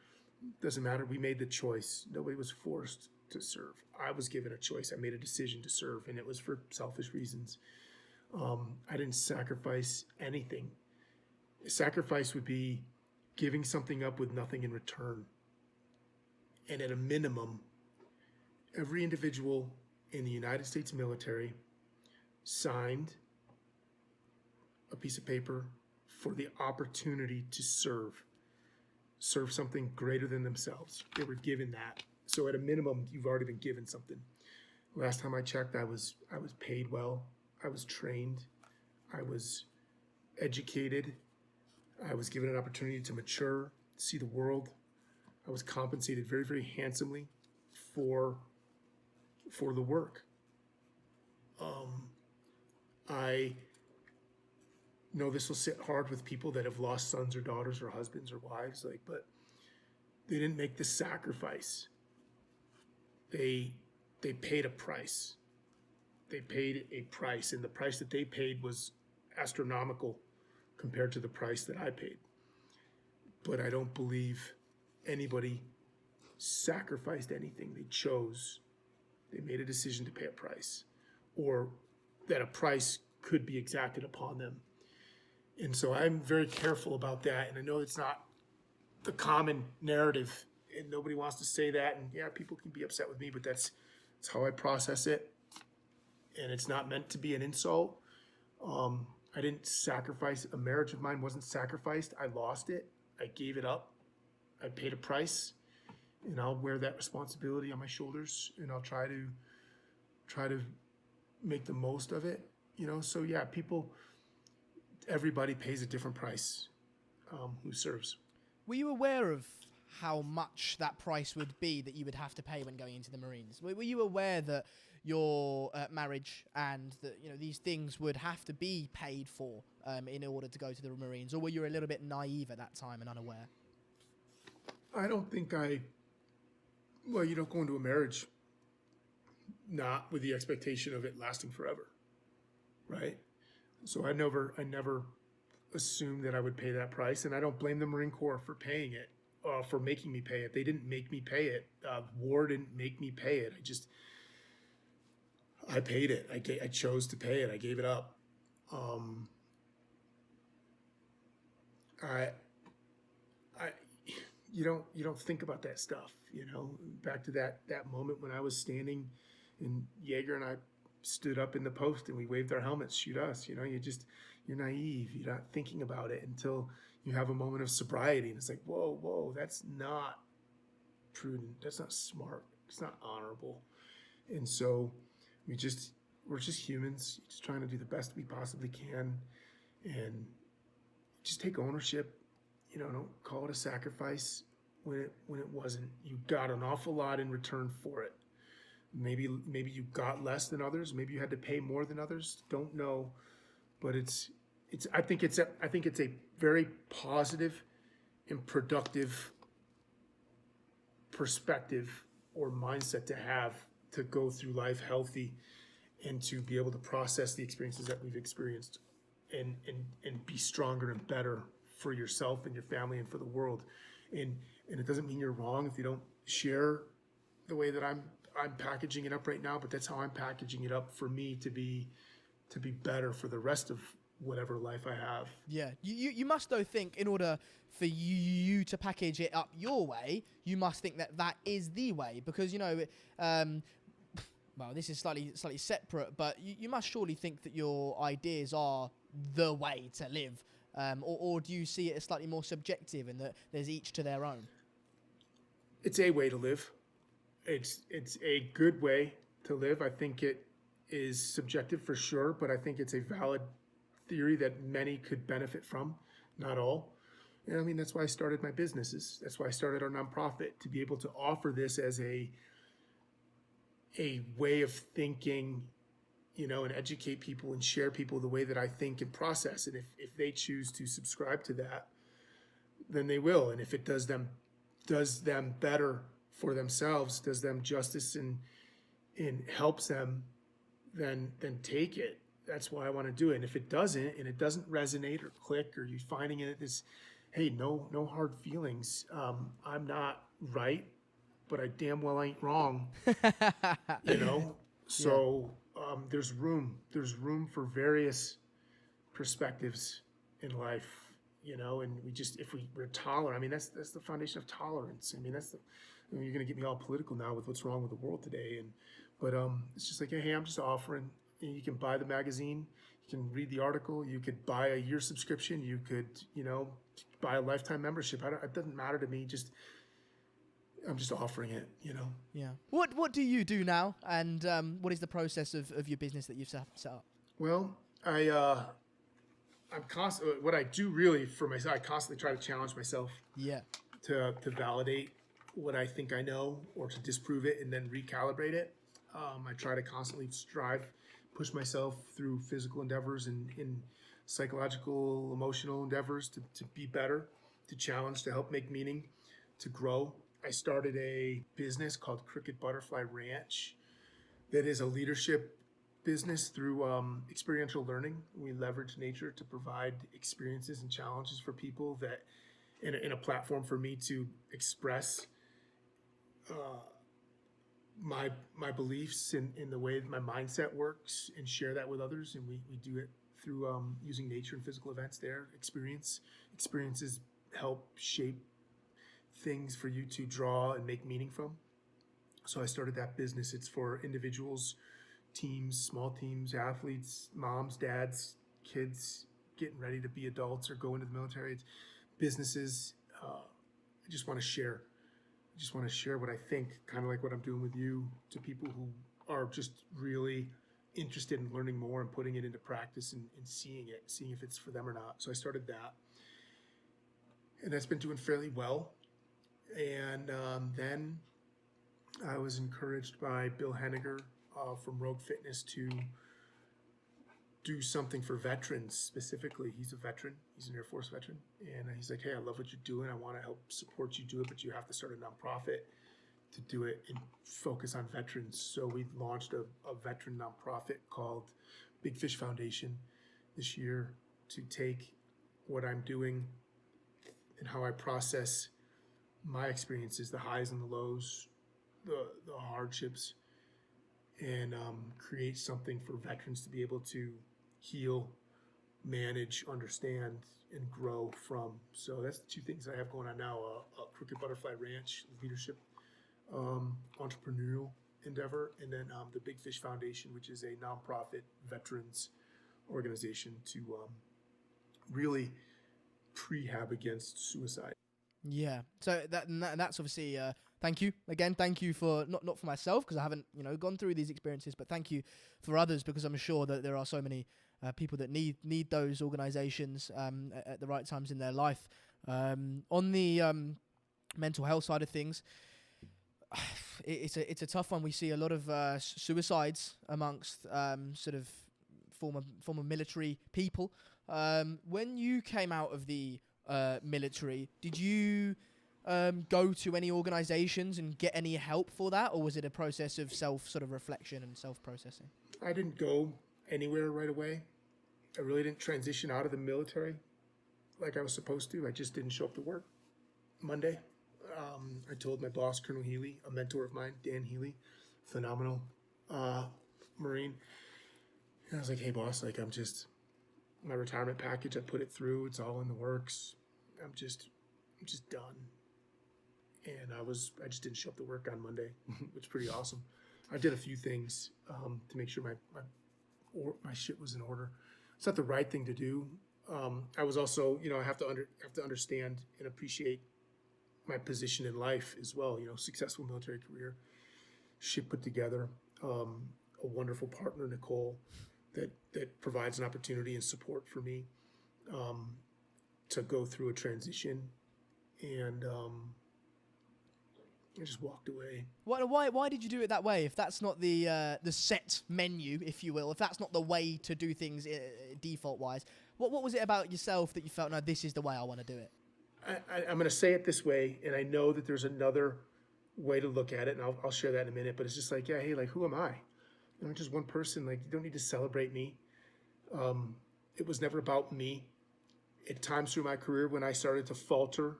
doesn't matter. We made the choice. Nobody was forced to serve. I was given a choice. I made a decision to serve, and it was for selfish reasons. I didn't sacrifice anything. Sacrifice would be giving something up with nothing in return. And at a minimum, every individual in the United States military signed a piece of paper for the opportunity to serve something greater than themselves. They were given that. So at a minimum, you've already been given something. Last time I checked, I was paid well. I was trained, I was educated, I was given an opportunity to mature, see the world. I was compensated very, very handsomely for the work. I know this will sit hard with people that have lost sons or daughters or husbands or wives, but they didn't make the sacrifice. They paid a price. They paid a price, and the price that they paid was astronomical compared to the price that I paid. But I don't believe anybody sacrificed anything. They chose. They made a decision to pay a price, or that a price could be exacted upon them. And so I'm very careful about that, and I know it's not the common narrative, and nobody wants to say that, and yeah, people can be upset with me, but that's how I process it. And it's not meant to be an insult. I didn't sacrifice. A marriage of mine wasn't sacrificed. I lost it. I gave it up. I paid a price, and I'll wear that responsibility on my shoulders, and I'll try to make the most of it. You know, so yeah, everybody pays a different price who serves. Were you aware of how much that price would be that you would have to pay when going into the Marines? Were you aware that your marriage and that, you know, these things would have to be paid for in order to go to the Marines, or were you a little bit naive at that time and unaware? I don't think you don't go into a marriage not with the expectation of it lasting forever, right? So I never assumed that I would pay that price, and I don't blame the Marine Corps for paying it, for making me pay it. They didn't make me pay it. War didn't make me pay it. I paid it. I chose to pay it. I gave it up. You don't think about that stuff, you know. Back to that moment when I was standing, and Jaeger and I stood up in the post and we waved our helmets, shoot us. You know, you're naive. You're not thinking about it until you have a moment of sobriety, and it's like, whoa, that's not prudent. That's not smart. It's not honorable. And so we're just humans, just trying to do the best we possibly can, and just take ownership. don't call it a sacrifice when it wasn't. You got an awful lot in return for it. Maybe you got less than others. Maybe you had to pay more than others. Don't know, but I think it's a very positive and productive perspective or mindset to have to go through life healthy and to be able to process the experiences that we've experienced and be stronger and better for yourself and your family and for the world. And it doesn't mean you're wrong if you don't share the way that I'm packaging it up right now, but that's how I'm packaging it up for me to be better for the rest of whatever life I have. Yeah, you must though think in order for you to package it up your way, you must think that is the way, because well, this is slightly separate, but you must surely think that your ideas are the way to live, or do you see it as slightly more subjective and that there's each to their own? It's a way to live. It's a good way to live. I think it is subjective for sure, but I think it's a valid theory that many could benefit from, not all. And I mean, that's why I started my businesses. That's why I started our nonprofit, to be able to offer this as a way of thinking, and educate people and share people the way that I think and process. And if they choose to subscribe to that, then they will. And if it does them better for themselves, does them justice and helps them, then take it. That's why I want to do it. And if it doesn't, and it doesn't resonate or click, or you're finding it is, hey, no hard feelings. I'm not right, but I damn well ain't wrong. So there's room for various perspectives in life, and we're tolerant. I mean, that's the foundation of tolerance. I mean, you're gonna get me all political now with what's wrong with the world today, but it's just like, hey, I'm just offering. You can buy the magazine, you can read the article, you could buy a year subscription, you could, buy a lifetime membership. It doesn't matter to me. I'm just offering it, Yeah. What do you do now, and what is the process of your business that you've set up? Well, I'm constantly, what I do really for myself, I constantly try to challenge myself. Yeah. To validate what I think I know, or to disprove it and then recalibrate it. I try to constantly push myself through physical endeavors and in psychological, emotional endeavors to be better, to challenge, to help make meaning, to grow. I started a business called Crooked Butterfly Ranch that is a leadership business through experiential learning. We leverage nature to provide experiences and challenges for people that in a platform for me to express my beliefs in the way that my mindset works and share that with others. And we do it through using nature and physical events there. Experiences help shape things for you to draw and make meaning from. So I started that business. It's for individuals, teams, small teams, athletes, moms, dads, kids getting ready to be adults or go into the military. It's businesses. I just want to share. I just want to share what I think, kind of like what I'm doing with you, to people who are just really interested in learning more and putting it into practice and seeing if it's for them or not. So I started that. And that's been doing fairly well. And then I was encouraged by Bill Henniger from Rogue Fitness to do something for veterans specifically. He's a veteran. He's an Air Force veteran. And he's like, hey, I love what you're doing. I want to help support you do it, but you have to start a nonprofit to do it and focus on veterans. So we launched a veteran nonprofit called Big Fish Foundation this year to take what I'm doing and how I process my experiences, the highs and the lows, the hardships, and create something for veterans to be able to heal, manage, understand, and grow from. So that's the two things I have going on now: a Crooked Butterfly Ranch leadership, entrepreneurial endeavor, and then the Big Fish Foundation, which is a nonprofit veterans organization to really prehab against suicide. Yeah. So that's obviously thank you again. Thank you for not for myself, because I haven't gone through these experiences, but thank you for others, because I'm sure that there are so many people that need those organizations at the right times in their life. On the mental health side of things, it's a tough one. We see a lot of suicides amongst sort of former military people. When you came out of the military, did you go to any organizations and get any help for that, or was it a process of self sort of reflection and self processing? I didn't go anywhere right away. I really didn't transition out of the military like I was supposed to. I just didn't show up to work Monday. I told my boss, Colonel Healy, a mentor of mine, Dan Healy, phenomenal Marine. And I was like, hey boss, like my retirement package, I put it through, it's all in the works. I'm just done. And I just didn't show up to work on Monday, which is pretty awesome. I did a few things to make sure my shit was in order. It's not the right thing to do. I was also, I have to understand and appreciate my position in life as well. Successful military career, shit put together, a wonderful partner, Nicole, that provides an opportunity and support for me to go through a transition, and I just walked away. Why did you do it that way? If that's not the set menu, if you will, if that's not the way to do things default wise, what was it about yourself that you felt, no, this is the way I want to do it? I'm going to say it this way, and I know that there's another way to look at it, and I'll share that in a minute. But it's just like, yeah, hey, like, who am I? I'm just one person. Like, you don't need to celebrate me. It was never about me. At times through my career, when I started to falter,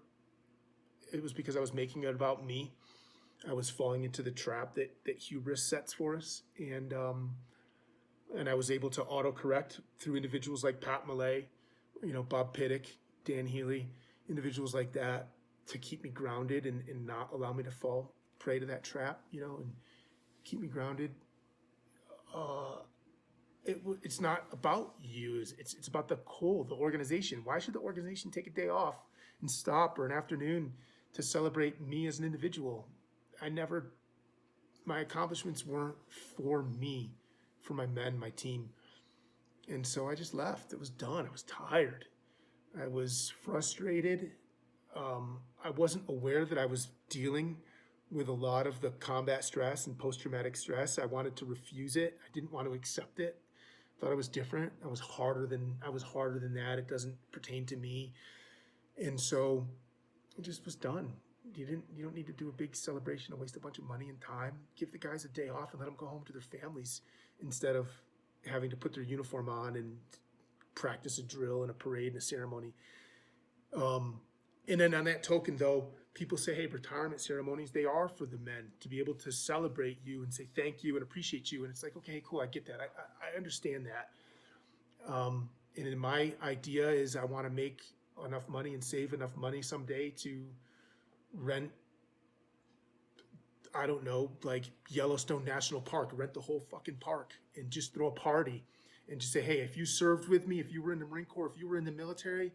it was because I was making it about me. I was falling into the trap that hubris sets for us, and I was able to autocorrect through individuals like Pat Millay, Bob Piddick, Dan Healy, individuals like that, to keep me grounded and not allow me to fall prey to that trap, and keep me grounded. It's not about you. It's about the organization. Why should the organization take a day off and stop, or an afternoon, to celebrate me as an individual? My accomplishments weren't for me, for my men, my team. And so I just left. It was done. I was tired. I was frustrated. I wasn't aware that I was dealing with a lot of the combat stress and post-traumatic stress. I wanted to refuse it. I didn't want to accept it. Thought I was different. I was harder than that. It doesn't pertain to me. And so it just was done. You don't need to do a big celebration and waste a bunch of money and time. Give the guys a day off and let them go home to their families instead of having to put their uniform on and practice a drill and a parade and a ceremony. And then on that token, though, people say, hey, retirement ceremonies, they are for the men to be able to celebrate you and say thank you and appreciate you. And it's like, okay, cool, I get that. I understand that. And in my idea is I want to make enough money and save enough money someday to rent, I don't know, like Yellowstone National Park, rent the whole fucking park and just throw a party and just say, hey, if you served with me, if you were in the Marine Corps, if you were in the military,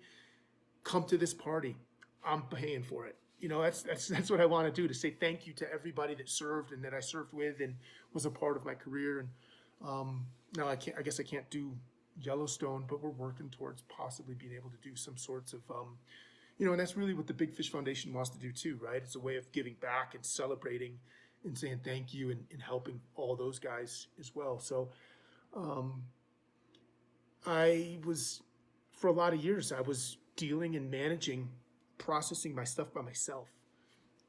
come to this party. I'm paying for it. That's what I want to do, to say thank you to everybody that served and that I served with and was a part of my career. And now I guess I can't do Yellowstone, but we're working towards possibly being able to do some sorts of, and that's really what the Big Fish Foundation wants to do too, right? It's a way of giving back and celebrating and saying thank you and helping all those guys as well. So for a lot of years, I was dealing and managing, processing my stuff by myself.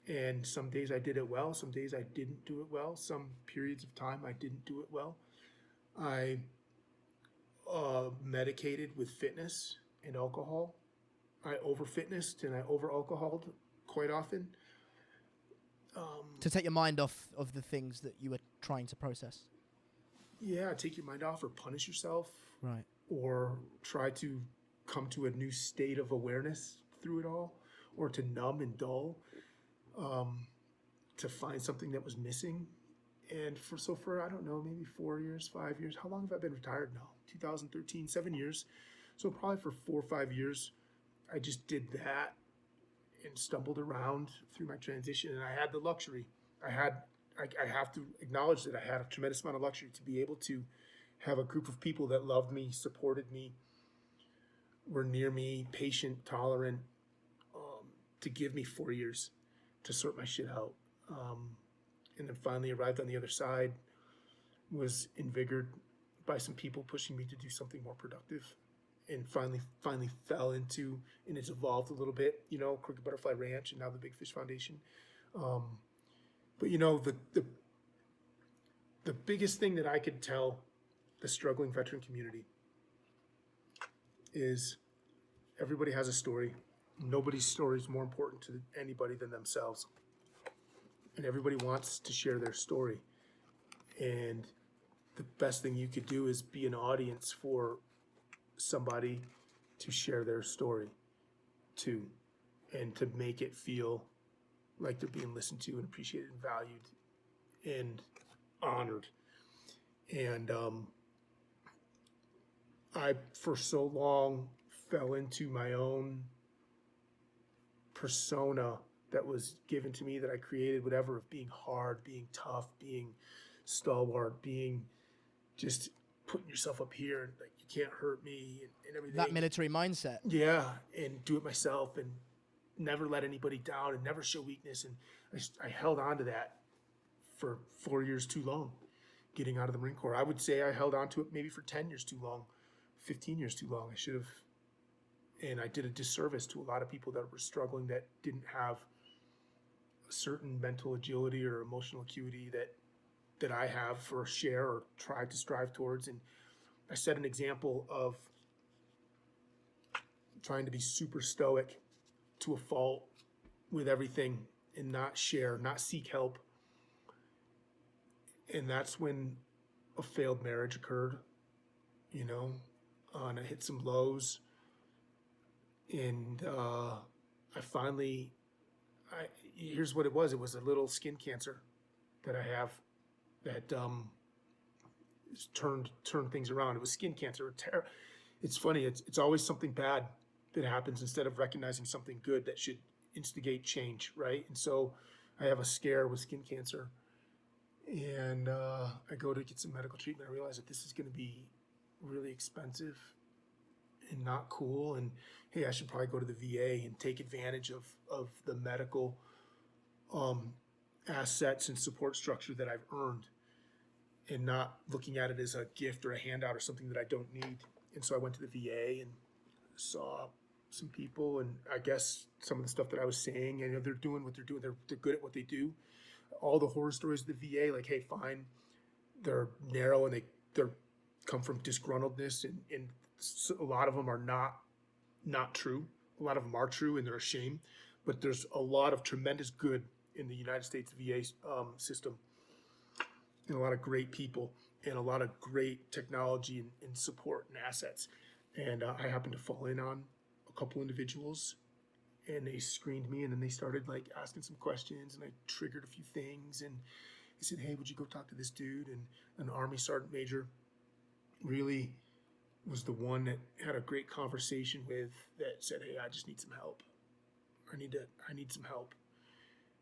And some days I did it well, some days I didn't do it well, some periods of time I didn't do it well. I medicated with fitness and alcohol. I over-fitnessed and I over-alcoholed quite often. To take your mind off of the things that you were trying to process. Yeah, take your mind off or punish yourself. Right. Or try to come to a new state of awareness through it all, or to numb and dull, to find something that was missing. And for I don't know, maybe 4 years, 5 years. How long have I been retired now? 2013, 7 years. So probably for 4 or 5 years, I just did that and stumbled around through my transition. And I had the luxury. I have to acknowledge that I had a tremendous amount of luxury to be able to have a group of people that loved me, supported me, were near me, patient, tolerant, to give me 4 years to sort my shit out. And then finally arrived on the other side, was invigorated by some people pushing me to do something more productive, and finally fell into, and it's evolved a little bit, Crooked Butterfly Ranch and now the Big Fish Foundation. But the biggest thing that I could tell the struggling veteran community is everybody has a story. Nobody's story is more important to anybody than themselves. And everybody wants to share their story. And the best thing you could do is be an audience for somebody to share their story to, and to make it feel like they're being listened to and appreciated and valued and honored. And I, for so long, fell into my own persona that was given to me, that I created, whatever, of being hard, being tough, being stalwart, being just putting yourself up here and like, you can't hurt me and everything. That military mindset. Yeah, and do it myself and never let anybody down and never show weakness. And I held on to that for 4 years too long, getting out of the Marine Corps. I would say I held on to it maybe for 10 years too long, 15 years too long. I should have, and I did a disservice to a lot of people that were struggling, that didn't have a certain mental agility or emotional acuity that I have for share or tried to strive towards. And I set an example of trying to be super stoic to a fault with everything and not share, not seek help. And that's when a failed marriage occurred, and I hit some lows. And here's what it was. It was a little skin cancer that I have that turned things around. It was skin cancer. It's funny. It's always something bad that happens instead of recognizing something good that should instigate change, right? And so I have a scare with skin cancer, and I go to get some medical treatment. I realize that this is going to be really expensive and not cool. And hey, I should probably go to the VA and take advantage of the medical assets and support structure that I've earned, and not looking at it as a gift or a handout or something that I don't need. And so I went to the VA and saw some people, and I guess some of the stuff that I was saying, they're doing what they're doing. They're good at what they do. All the horror stories of the VA, like, hey, fine, they're narrow and they're come from disgruntledness, and so a lot of them are not true. A lot of them are true, and they're a shame. But there's a lot of tremendous good in the United States VA system, and a lot of great people, and a lot of great technology and support and assets. And I happened to fall in on a couple individuals, and they screened me, and then they started like asking some questions, and I triggered a few things, and they said, hey, would you go talk to this dude? And an Army Sergeant Major really was the one that had a great conversation with, that said, hey, I just need some help. I need some help.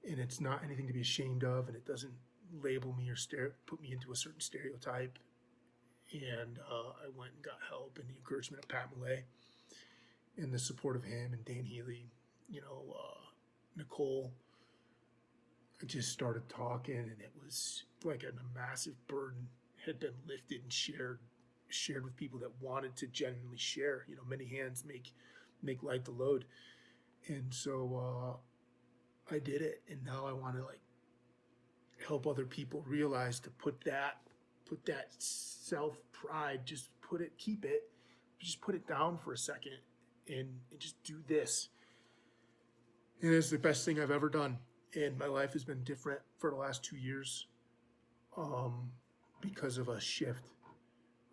And it's not anything to be ashamed of, and it doesn't label me or put me into a certain stereotype. And I went and got help, and the encouragement of Pat Millay and the support of him and Dan Healy, Nicole. I just started talking, and it was like a massive burden had been lifted and shared with people that wanted to genuinely share. Many hands make light the load. And so I did it, and now I want to help other people realize to put that self pride, just keep it down for a second, and just do this. And it's the best thing I've ever done. And my life has been different for the last 2 years, because of a shift,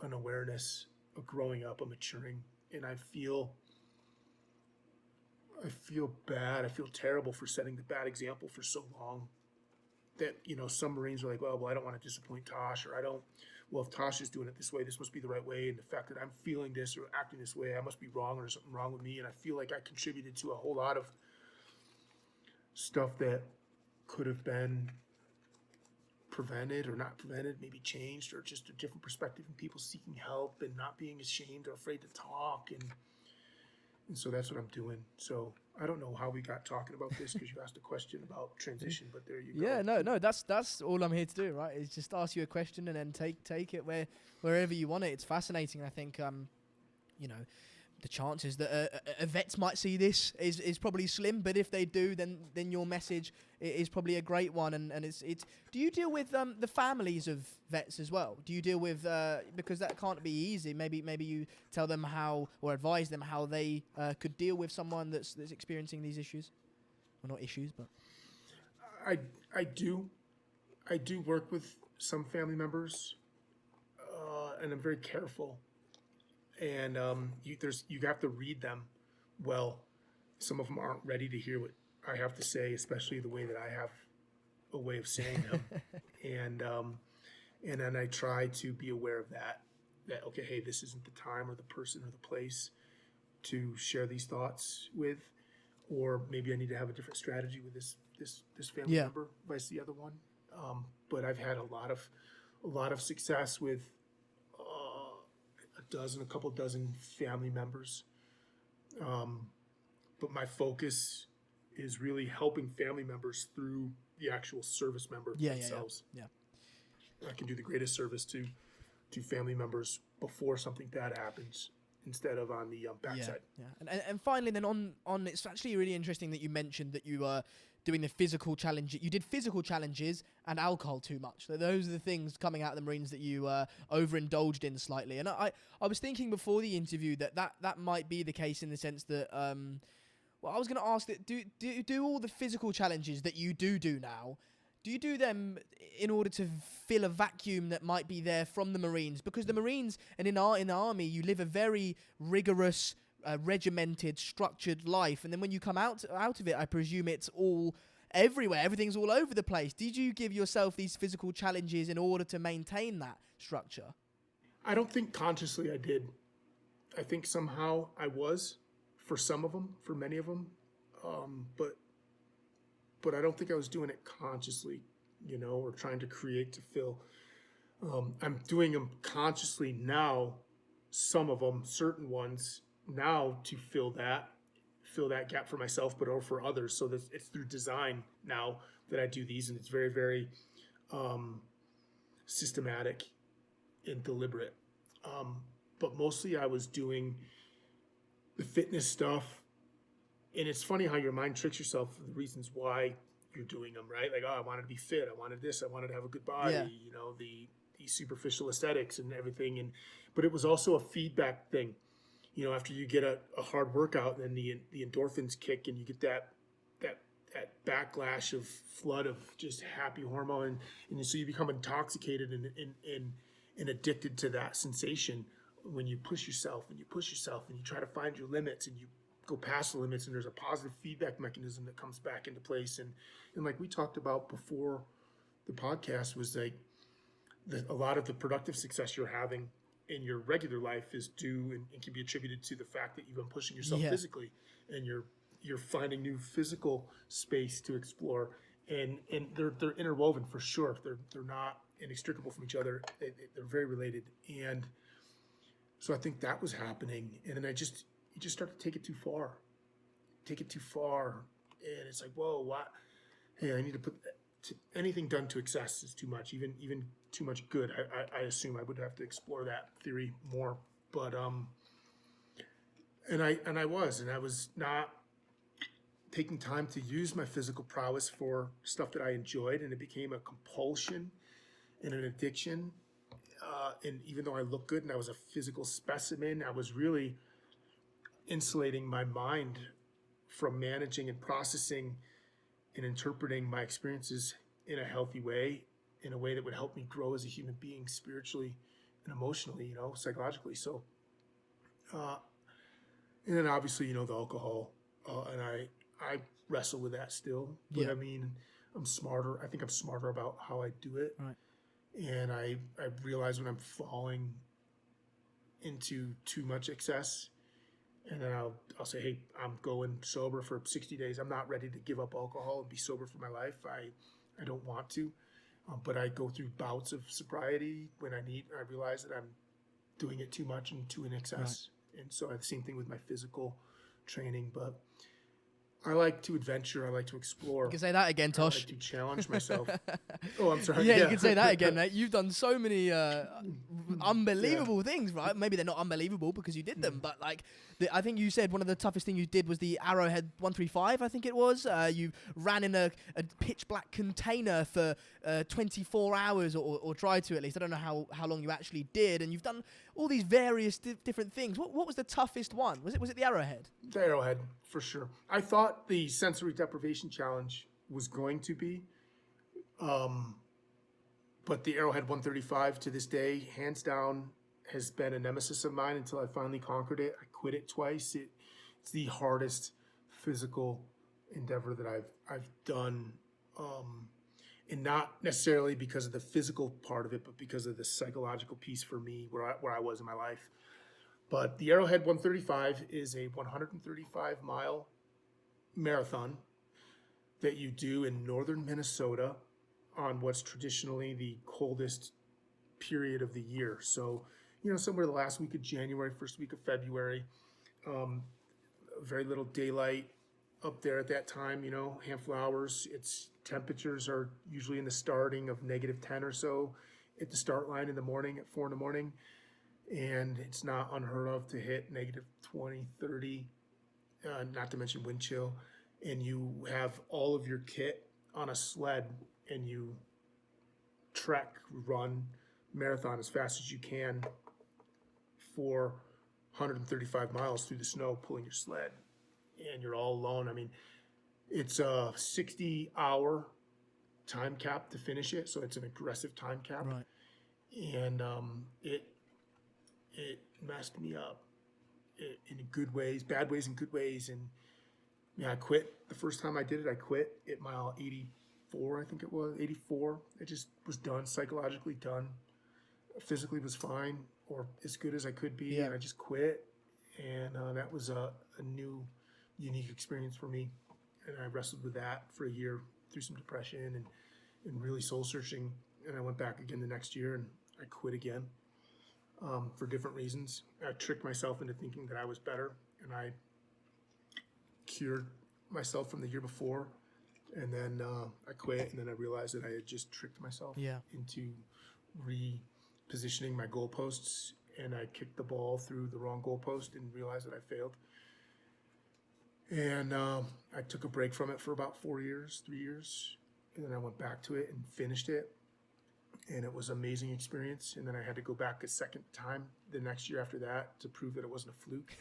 an awareness, a growing up, a maturing. And I feel bad. I feel terrible for setting the bad example for so long. That, some Marines are like, well, I don't want to disappoint Tosh, or if Tosh is doing it this way, this must be the right way. And the fact that I'm feeling this or acting this way, I must be wrong, or there's something wrong with me. And I feel like I contributed to a whole lot of stuff that could have been prevented or not prevented, maybe changed, or just a different perspective, and people seeking help and not being ashamed or afraid to talk. And And so that's what I'm doing. So I don't know how we got talking about this because you asked a question about transition, but there you go. Yeah, no, that's all I'm here to do, right? Is just ask you a question and then take it wherever you want it. It's fascinating. I think, you know, the chances that vets might see this is probably slim, but if they do, then your message is probably a great one. And it's. Do you deal with the families of vets as well? Do you deal with because that can't be easy? Maybe you tell them how or advise them how they could deal with someone that's experiencing these issues, well, not issues, but I do work with some family members, and I'm very careful. And you have to read them well. Some of them aren't ready to hear what I have to say, especially the way that I have a way of saying them. And then I try to be aware of that. That okay, hey, this isn't the time or the person or the place to share these thoughts with, or maybe I need to have a different strategy with this family Yeah. member versus the other one. But I've had a lot of success with a couple dozen family members. But my focus is really helping family members through the actual service member themselves. yeah. I can do the greatest service to family members before something bad happens instead of on the backside. Yeah. And finally, then on it's actually really interesting that you mentioned that you were doing the physical challenge. You did physical challenges and alcohol too much. So those are the things coming out of the Marines that you overindulged in slightly. And I was thinking before the interview that might be the case in the sense that well, I was going to ask that do all the physical challenges that you do now. Do you do them in order to fill a vacuum that might be there from the Marines? Because the Marines and in the Army, you live a very rigorous, regimented, structured life. And then when you come out of it, I presume it's all everywhere. Everything's all over the place. Did you give yourself these physical challenges in order to maintain that structure? I don't think consciously I did. I think somehow I was for some of them, for many of them. But I don't think I was doing it consciously, or trying to create to fill. I'm doing them consciously now, some of them, certain ones now to fill that gap for myself, but or for others. So that it's through design now that I do these, and it's very, very systematic and deliberate. But mostly I was doing the fitness stuff. And it's funny how your mind tricks yourself for the reasons why you're doing them, right? Like, oh, I wanted to be fit. I wanted this. I wanted to have a good body, Yeah. The superficial aesthetics and everything. But it was also a feedback thing. After you get a hard workout, then the endorphins kick and you get that backlash of flood of just happy hormone. And so you become intoxicated and addicted to that sensation when you push yourself and you try to find your limits and you go past the limits, and there's a positive feedback mechanism that comes back into place. And like we talked about before the podcast was like a lot of the productive success you're having in your regular life is due and can be attributed to the fact that you've been pushing yourself physically, and you're finding new physical space to explore. And they're interwoven for sure. They're not inextricable from each other. They're very related. And so I think that was happening. And then you just start to take it too far. And it's like, whoa, what? Hey, I need to put anything done to excess is too much, even too much good. I assume I would have to explore that theory more. But and I was not taking time to use my physical prowess for stuff that I enjoyed, and it became a compulsion and an addiction. And even though I looked good and I was a physical specimen, I was really insulating my mind from managing and processing and interpreting my experiences in a healthy way, in a way that would help me grow as a human being spiritually and emotionally, psychologically. So, and then obviously, the alcohol, and I wrestle with that still, but I mean, I'm smarter. I think I'm smarter about how I do it. Right. And I realize when I'm falling into too much excess. And then I'll say, hey, I'm going sober for 60 days. I'm not ready to give up alcohol and be sober for my life. I don't want to. But I go through bouts of sobriety when I realize that I'm doing it too much and too in excess. Right. And so I have the same thing with my physical training, but I like to adventure. I like to explore. You can say that again, I like Tosh. to challenge myself. Oh, I'm sorry. Yeah, you can say that again, mate. You've done so many unbelievable things, right? Maybe they're not unbelievable because you did them, but like, I think you said one of the toughest thing you did was the Arrowhead 135, I think it was. You ran in a pitch black container for 24 hours, or tried to at least. I don't know how long you actually did, and you've done all these various different things. What was the toughest one? Was it the Arrowhead? The Arrowhead, for sure. I thought the sensory deprivation challenge was going to be, but the Arrowhead 135 to this day, hands down, has been a nemesis of mine until I finally conquered it. I quit it twice. It's the hardest physical endeavor that I've done, and not necessarily because of the physical part of it, but because of the psychological piece for me, where I was in my life. But the Arrowhead 135 is a 135-mile marathon that you do in northern Minnesota on what's traditionally the coldest period of the year. So, somewhere the last week of January, first week of February, very little daylight up there at that time, handful of hours. Its temperatures are usually in the starting of -10 or so at the start line in the morning at 4 in the morning. And it's not unheard of to hit -20, 30, not to mention wind chill. And you have all of your kit on a sled and you trek, run, marathon as fast as you can for 135 miles through the snow, pulling your sled, and you're all alone. I mean, it's a 60-hour time cap to finish it, so it's an aggressive time cap. Right. And it messed me up in good ways, bad ways and good ways. And I quit the first time I did it. I quit at mile 84, I think it was 84. It just was done, psychologically done. Physically was fine, or as good as I could be, Yeah. and I just quit. And that was a new, unique experience for me. And I wrestled with that for a year through some depression and really soul searching. And I went back again the next year, and I quit again for different reasons. I tricked myself into thinking that I was better, and I cured myself from the year before. And then I quit, and then I realized that I had just tricked myself into repositioning my goalposts, and I kicked the ball through the wrong goalpost and realized that I failed. And I took a break from it for about 3 years, and then I went back to it and finished it, and it was an amazing experience. And then I had to go back a second time the next year after that to prove that it wasn't a fluke.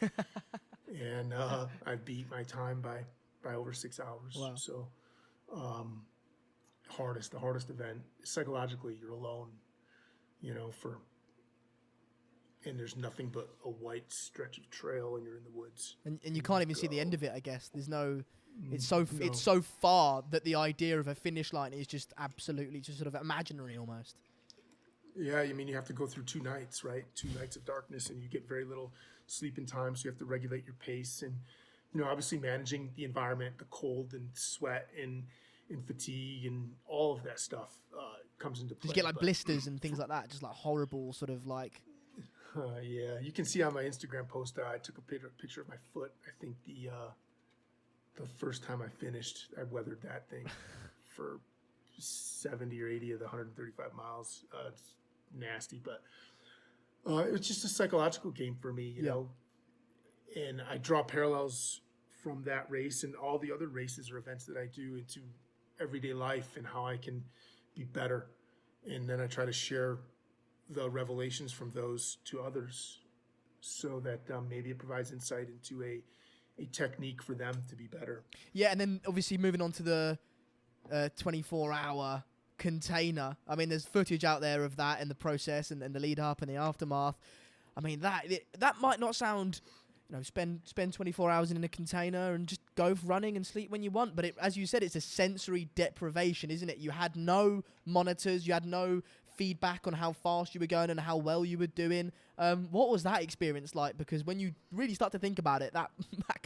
And I beat my time by over 6 hours. Wow. So the hardest event. Psychologically, you're alone, and there's nothing but a white stretch of trail, and you're in the woods. And you can't even see the end of it, I guess. There's no. It's No. so far that the idea of a finish line is just absolutely just sort of imaginary almost. Yeah, I mean, you have to go through 2 nights, right? 2 nights of darkness, and you get very little sleeping time, so you have to regulate your pace. And, obviously managing the environment, the cold and sweat and fatigue and all of that stuff comes into play. Did you get like But, blisters and things like that? Just like horrible sort of like. yeah, you can see on my Instagram post, I took a picture of my foot. I think the first time I finished, I weathered that thing for 70 or 80 of the 135 miles. It's nasty, but it was just a psychological game for me, you know. And I draw parallels from that race and all the other races or events that I do into everyday life and how I can be better. And then I try to share the revelations from those to others so that maybe it provides insight into a technique for them to be better. Yeah, and then obviously moving on to the 24-hour container. I mean, there's footage out there of that in the process and the lead up and the aftermath. I mean, that might not sound, spend 24 hours in a container and just go running and sleep when you want. But as you said, it's a sensory deprivation, isn't it? You had no monitors, you had no feedback on how fast you were going and how well you were doing. What was that experience like? Because when you really start to think about it, that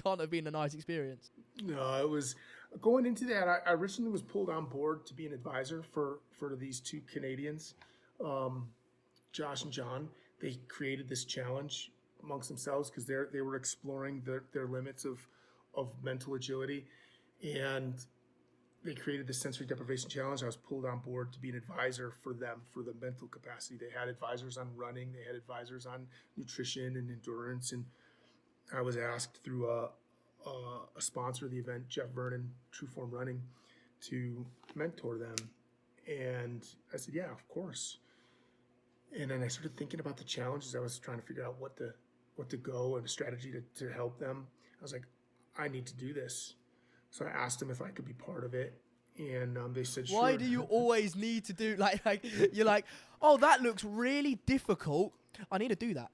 can't have been a nice experience. No, it was going into that. I originally was pulled on board to be an advisor for these 2 Canadians, Josh and John. They created this challenge amongst themselves because they were exploring their limits of mental agility, and they created the sensory deprivation challenge. I was pulled on board to be an advisor for them for the mental capacity. They had advisors on running, they had advisors on nutrition and endurance, and I was asked through a sponsor of the event, Jeff Vernon, True Form Running, to mentor them. And I said, yeah, of course. And then I started thinking about the challenges. I was trying to figure out what to go and a strategy to help them. I was like, I need to do this. So I asked them if I could be part of it. And they said, sure. Why do you always need to do like you're like, oh, that looks really difficult. I need to do that.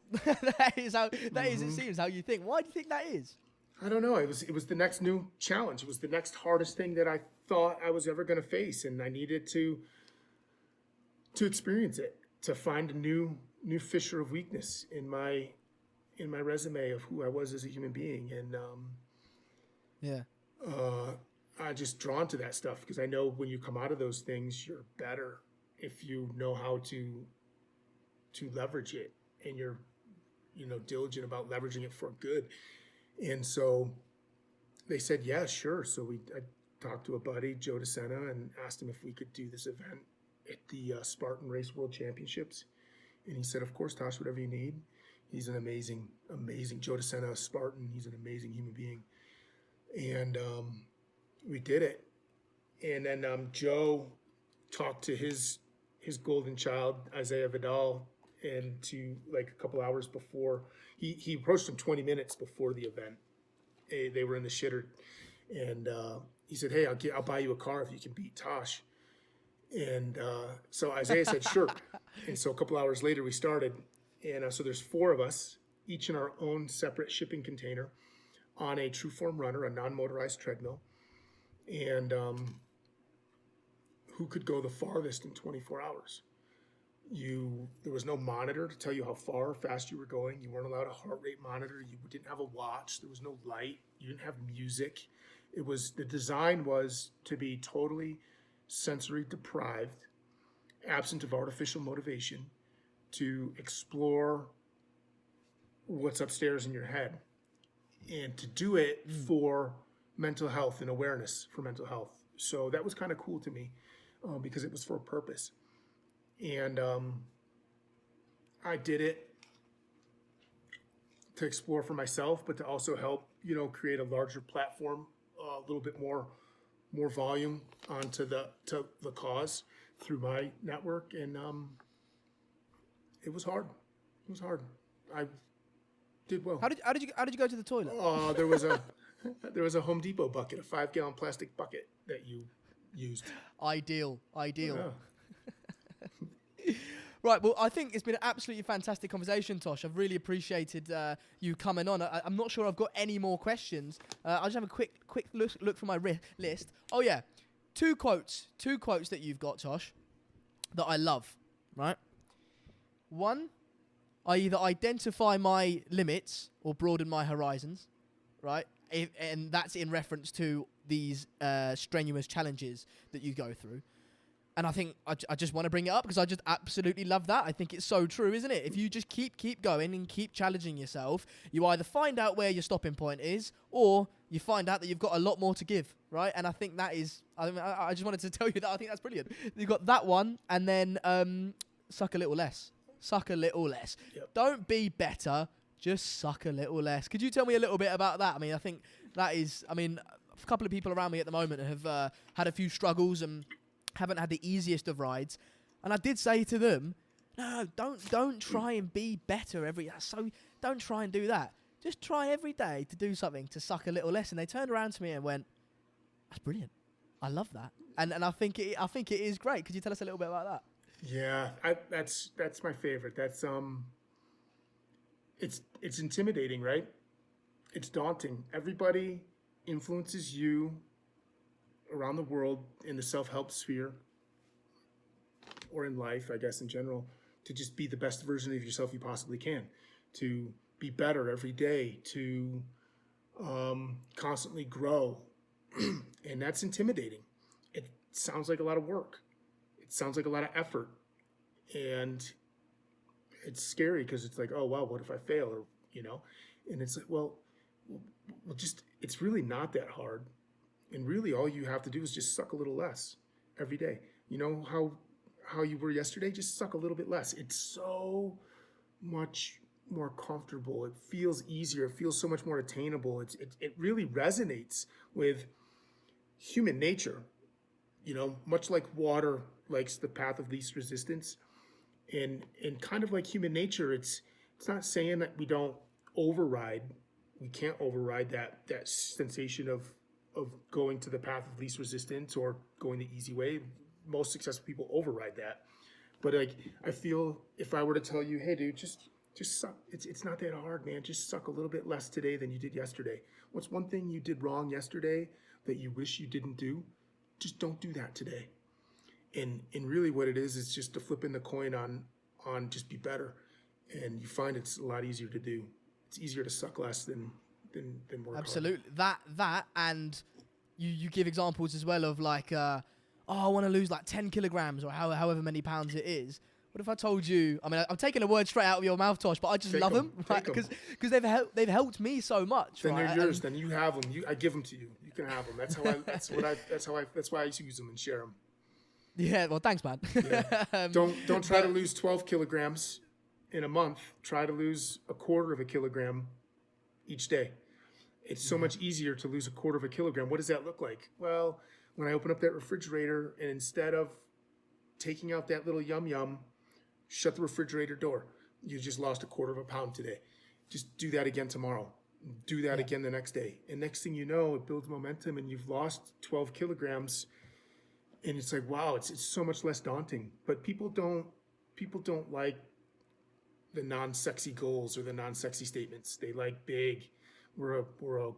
That is, it seems, how you think. Why do you think that is? I don't know. It was the next new challenge. It was the next hardest thing that I thought I was ever going to face, and I needed to experience it, to find a new fissure of weakness in my resume of who I was as a human being, and I just drawn to that stuff because I know when you come out of those things, you're better if you know how to leverage it, and you're diligent about leveraging it for good. And so they said, yeah, sure. So I talked to a buddy, Joe DeSena, and asked him if we could do this event at the Spartan Race World Championships. And he said, of course, Tosh, whatever you need. He's an amazing Joe DeSena, Spartan. He's an amazing human being. And we did it. And then Joe talked to his golden child, Isaiah Vidal, and to like a couple hours before, he approached him 20 minutes before the event. They were in the shitter, and he said, hey, I'll buy you a car if you can beat Tosh. And so Isaiah said, sure. And so a couple hours later we started. And so there's 4 of us, each in our own separate shipping container on a True Form Runner, a non-motorized treadmill. And who could go the farthest in 24 hours? There was no monitor to tell you how far or fast you were going. You weren't allowed a heart rate monitor. You didn't have a watch. There was no light. You didn't have music. The design was to be totally sensory deprived, absent of artificial motivation, to explore what's upstairs in your head, and to do it for mental health and awareness for mental health. So that was kind of cool to me because it was for a purpose. And I did it to explore for myself, but to also help, create a larger platform, a little bit more volume onto the cause through my network. And it was hard. I did well. How did you go to the toilet? There was a Home Depot bucket, a 5-gallon plastic bucket that you used. Ideal. Yeah. Right, well, I think it's been an absolutely fantastic conversation, Tosh. I've really appreciated you coming on. I'm not sure I've got any more questions. I'll just have a quick look through my list. Oh, yeah. Two quotes that you've got, Tosh, that I love, right? One, I either identify my limits or broaden my horizons, right? And that's in reference to these strenuous challenges that you go through. And I think I just want to bring it up because I just absolutely love that. I think it's so true, isn't it? If you just keep going and keep challenging yourself, you either find out where your stopping point is or you find out that you've got a lot more to give, right? And I think that is, I just wanted to tell you that I think that's brilliant. You've got that one, and then suck a little less. Suck a little less. Yep. Don't be better, just suck a little less. Could you tell me a little bit about that? I mean, I think that is, a couple of people around me at the moment have had a few struggles and haven't had the easiest of rides, and I did say to them, no, don't try and be better don't try and do that. Just try every day to do something to suck a little less. And they turned around to me and went, that's brilliant. I love that. And I think it is great. Could you tell us a little bit about that? Yeah, that's my favorite. That's it's intimidating, right? It's daunting. Everybody influences you around the world in the self-help sphere or in life, I guess, in general, to just be the best version of yourself you possibly can, to be better every day, to constantly grow. And that's intimidating. It sounds like a lot of work. It sounds like a lot of effort. And it's scary because it's like, oh, wow, what if I fail? Or, And it's like, well, just, it's really not that hard. And really all you have to do is just suck a little less every day. You know how you were yesterday? Just suck a little bit less. It's so much more comfortable. It feels easier. It feels so much more attainable. It really resonates with human nature, much like water likes the path of least resistance. And kind of like human nature, it's not saying that we can't override that sensation of going to the path of least resistance or going the easy way. Most successful people override that. But like, I feel if I were to tell you, hey dude, just suck. It's not that hard, man. Just suck a little bit less today than you did yesterday. What's one thing you did wrong yesterday that you wish you didn't do? Just don't do that today. And really what it is just to flip in the coin on just be better. And you find it's a lot easier to do. It's easier to suck less than work Absolutely. Hard. That and you give examples as well of like, I want to lose like 10 kilograms or however many pounds it is. What if I told you, I mean, I'm taking a word straight out of your mouth, Tosh, but I just love them, right? Because they've helped me so much. Then right? They're yours. Then you have them. I give them to you. You can have them. That's why I use them and share them. Yeah. Well, thanks, man. Yeah. Don't try to lose 12 kilograms in a month. Try to lose a quarter of a kilogram each day. It's so much easier to lose a quarter of a kilogram. What does that look like? Well, when I open up that refrigerator and instead of taking out that little yum, shut the refrigerator door. You just lost a quarter of a pound today. Just do that again tomorrow. Do that again the next day. And next thing you know, it builds momentum and you've lost 12 kilograms. And it's like, wow, it's so much less daunting. But people don't like the non-sexy goals or the non-sexy statements. They like big. We're a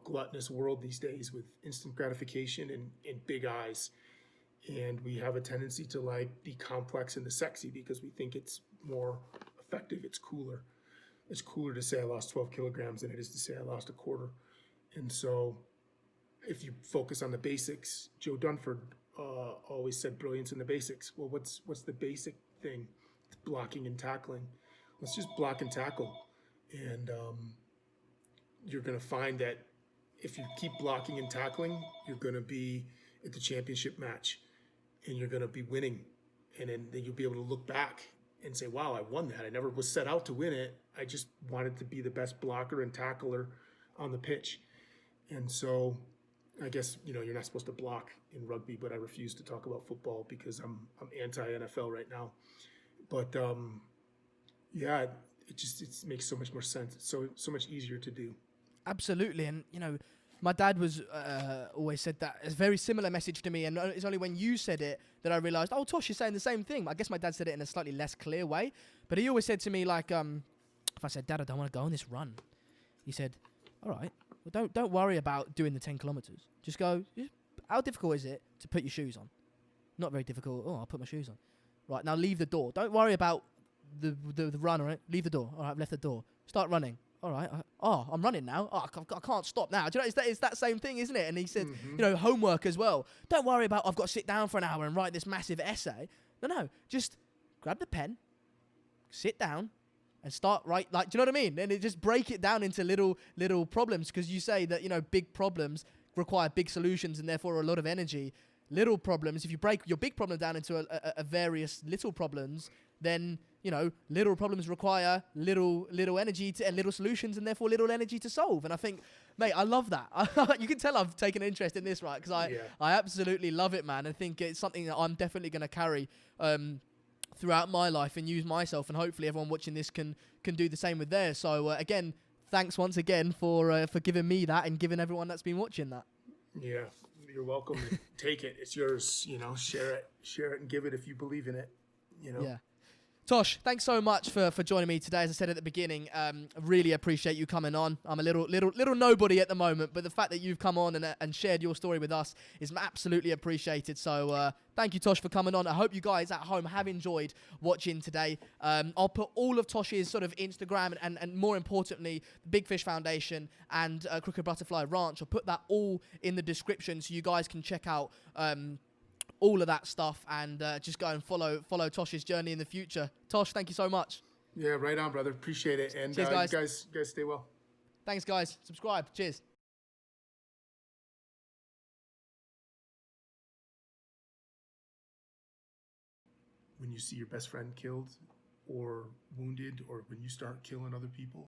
gluttonous world these days with instant gratification and big eyes. And we have a tendency to like the complex and the sexy because we think it's more effective. It's cooler. It's cooler to say I lost 12 kilograms than it is to say I lost a quarter. And so if you focus on the basics, Joe Dunford always said brilliance in the basics. Well, what's the basic thing? It's blocking and tackling. Let's just block and tackle. And you're going to find that if you keep blocking and tackling, you're going to be at the championship match and you're going to be winning. And then you'll be able to look back and say, wow, I won that. I never was set out to win it. I just wanted to be the best blocker and tackler on the pitch. And so I guess, you're not supposed to block in rugby, but I refuse to talk about football because I'm anti-NFL right now. But it makes so much more sense. It's so much easier to do. Absolutely. And, my dad was always said that. It's a very similar message to me. And it's only when you said it that I realized, oh, Tosh is saying the same thing. I guess my dad said it in a slightly less clear way. But he always said to me, like, if I said, Dad, I don't want to go on this run. He said, all right, well, don't worry about doing the 10 kilometers. Just go, how difficult is it to put your shoes on? Not very difficult. Oh, I'll put my shoes on. Right, now leave the door. Don't worry about the run, all right? Leave the door. All right, I've left the door. Start running. All right. I'm running now. Oh, I can't stop now. Do you know, it's that same thing, isn't it? And he said, homework as well. Don't worry about I've got to sit down for an hour and write this massive essay. No. Just grab the pen, sit down, and start do you know what I mean? And it just break it down into little problems because you say that, big problems require big solutions and therefore a lot of energy. Little problems, if you break your big problem down into a various little problems, then little problems require little energy and little solutions and therefore little energy to solve. And I think, mate, I love that. You can tell I've taken an interest in this, right? Because I absolutely love it, man. I think it's something that I'm definitely going to carry throughout my life and use myself. And hopefully everyone watching this can do the same with theirs. So again, thanks once again for giving me that and giving everyone that's been watching that. Yeah, you're welcome. Take it. It's yours. Share it and give it if you believe in it. Yeah. Tosh, thanks so much for joining me today. As I said at the beginning, really appreciate you coming on. I'm a little nobody at the moment, but the fact that you've come on and shared your story with us is absolutely appreciated. So thank you, Tosh, for coming on. I hope you guys at home have enjoyed watching today. I'll put all of Tosh's sort of Instagram and more importantly, the Big Fish Foundation and Crooked Butterfly Ranch. I'll put that all in the description so you guys can check out all of that stuff and just go and follow Tosh's journey in the future. Tosh, thank you so much. Yeah, right on, brother. Appreciate it. And Cheers, guys. you guys stay well. Thanks, guys. Subscribe. Cheers. When you see your best friend killed or wounded, or when you start killing other people,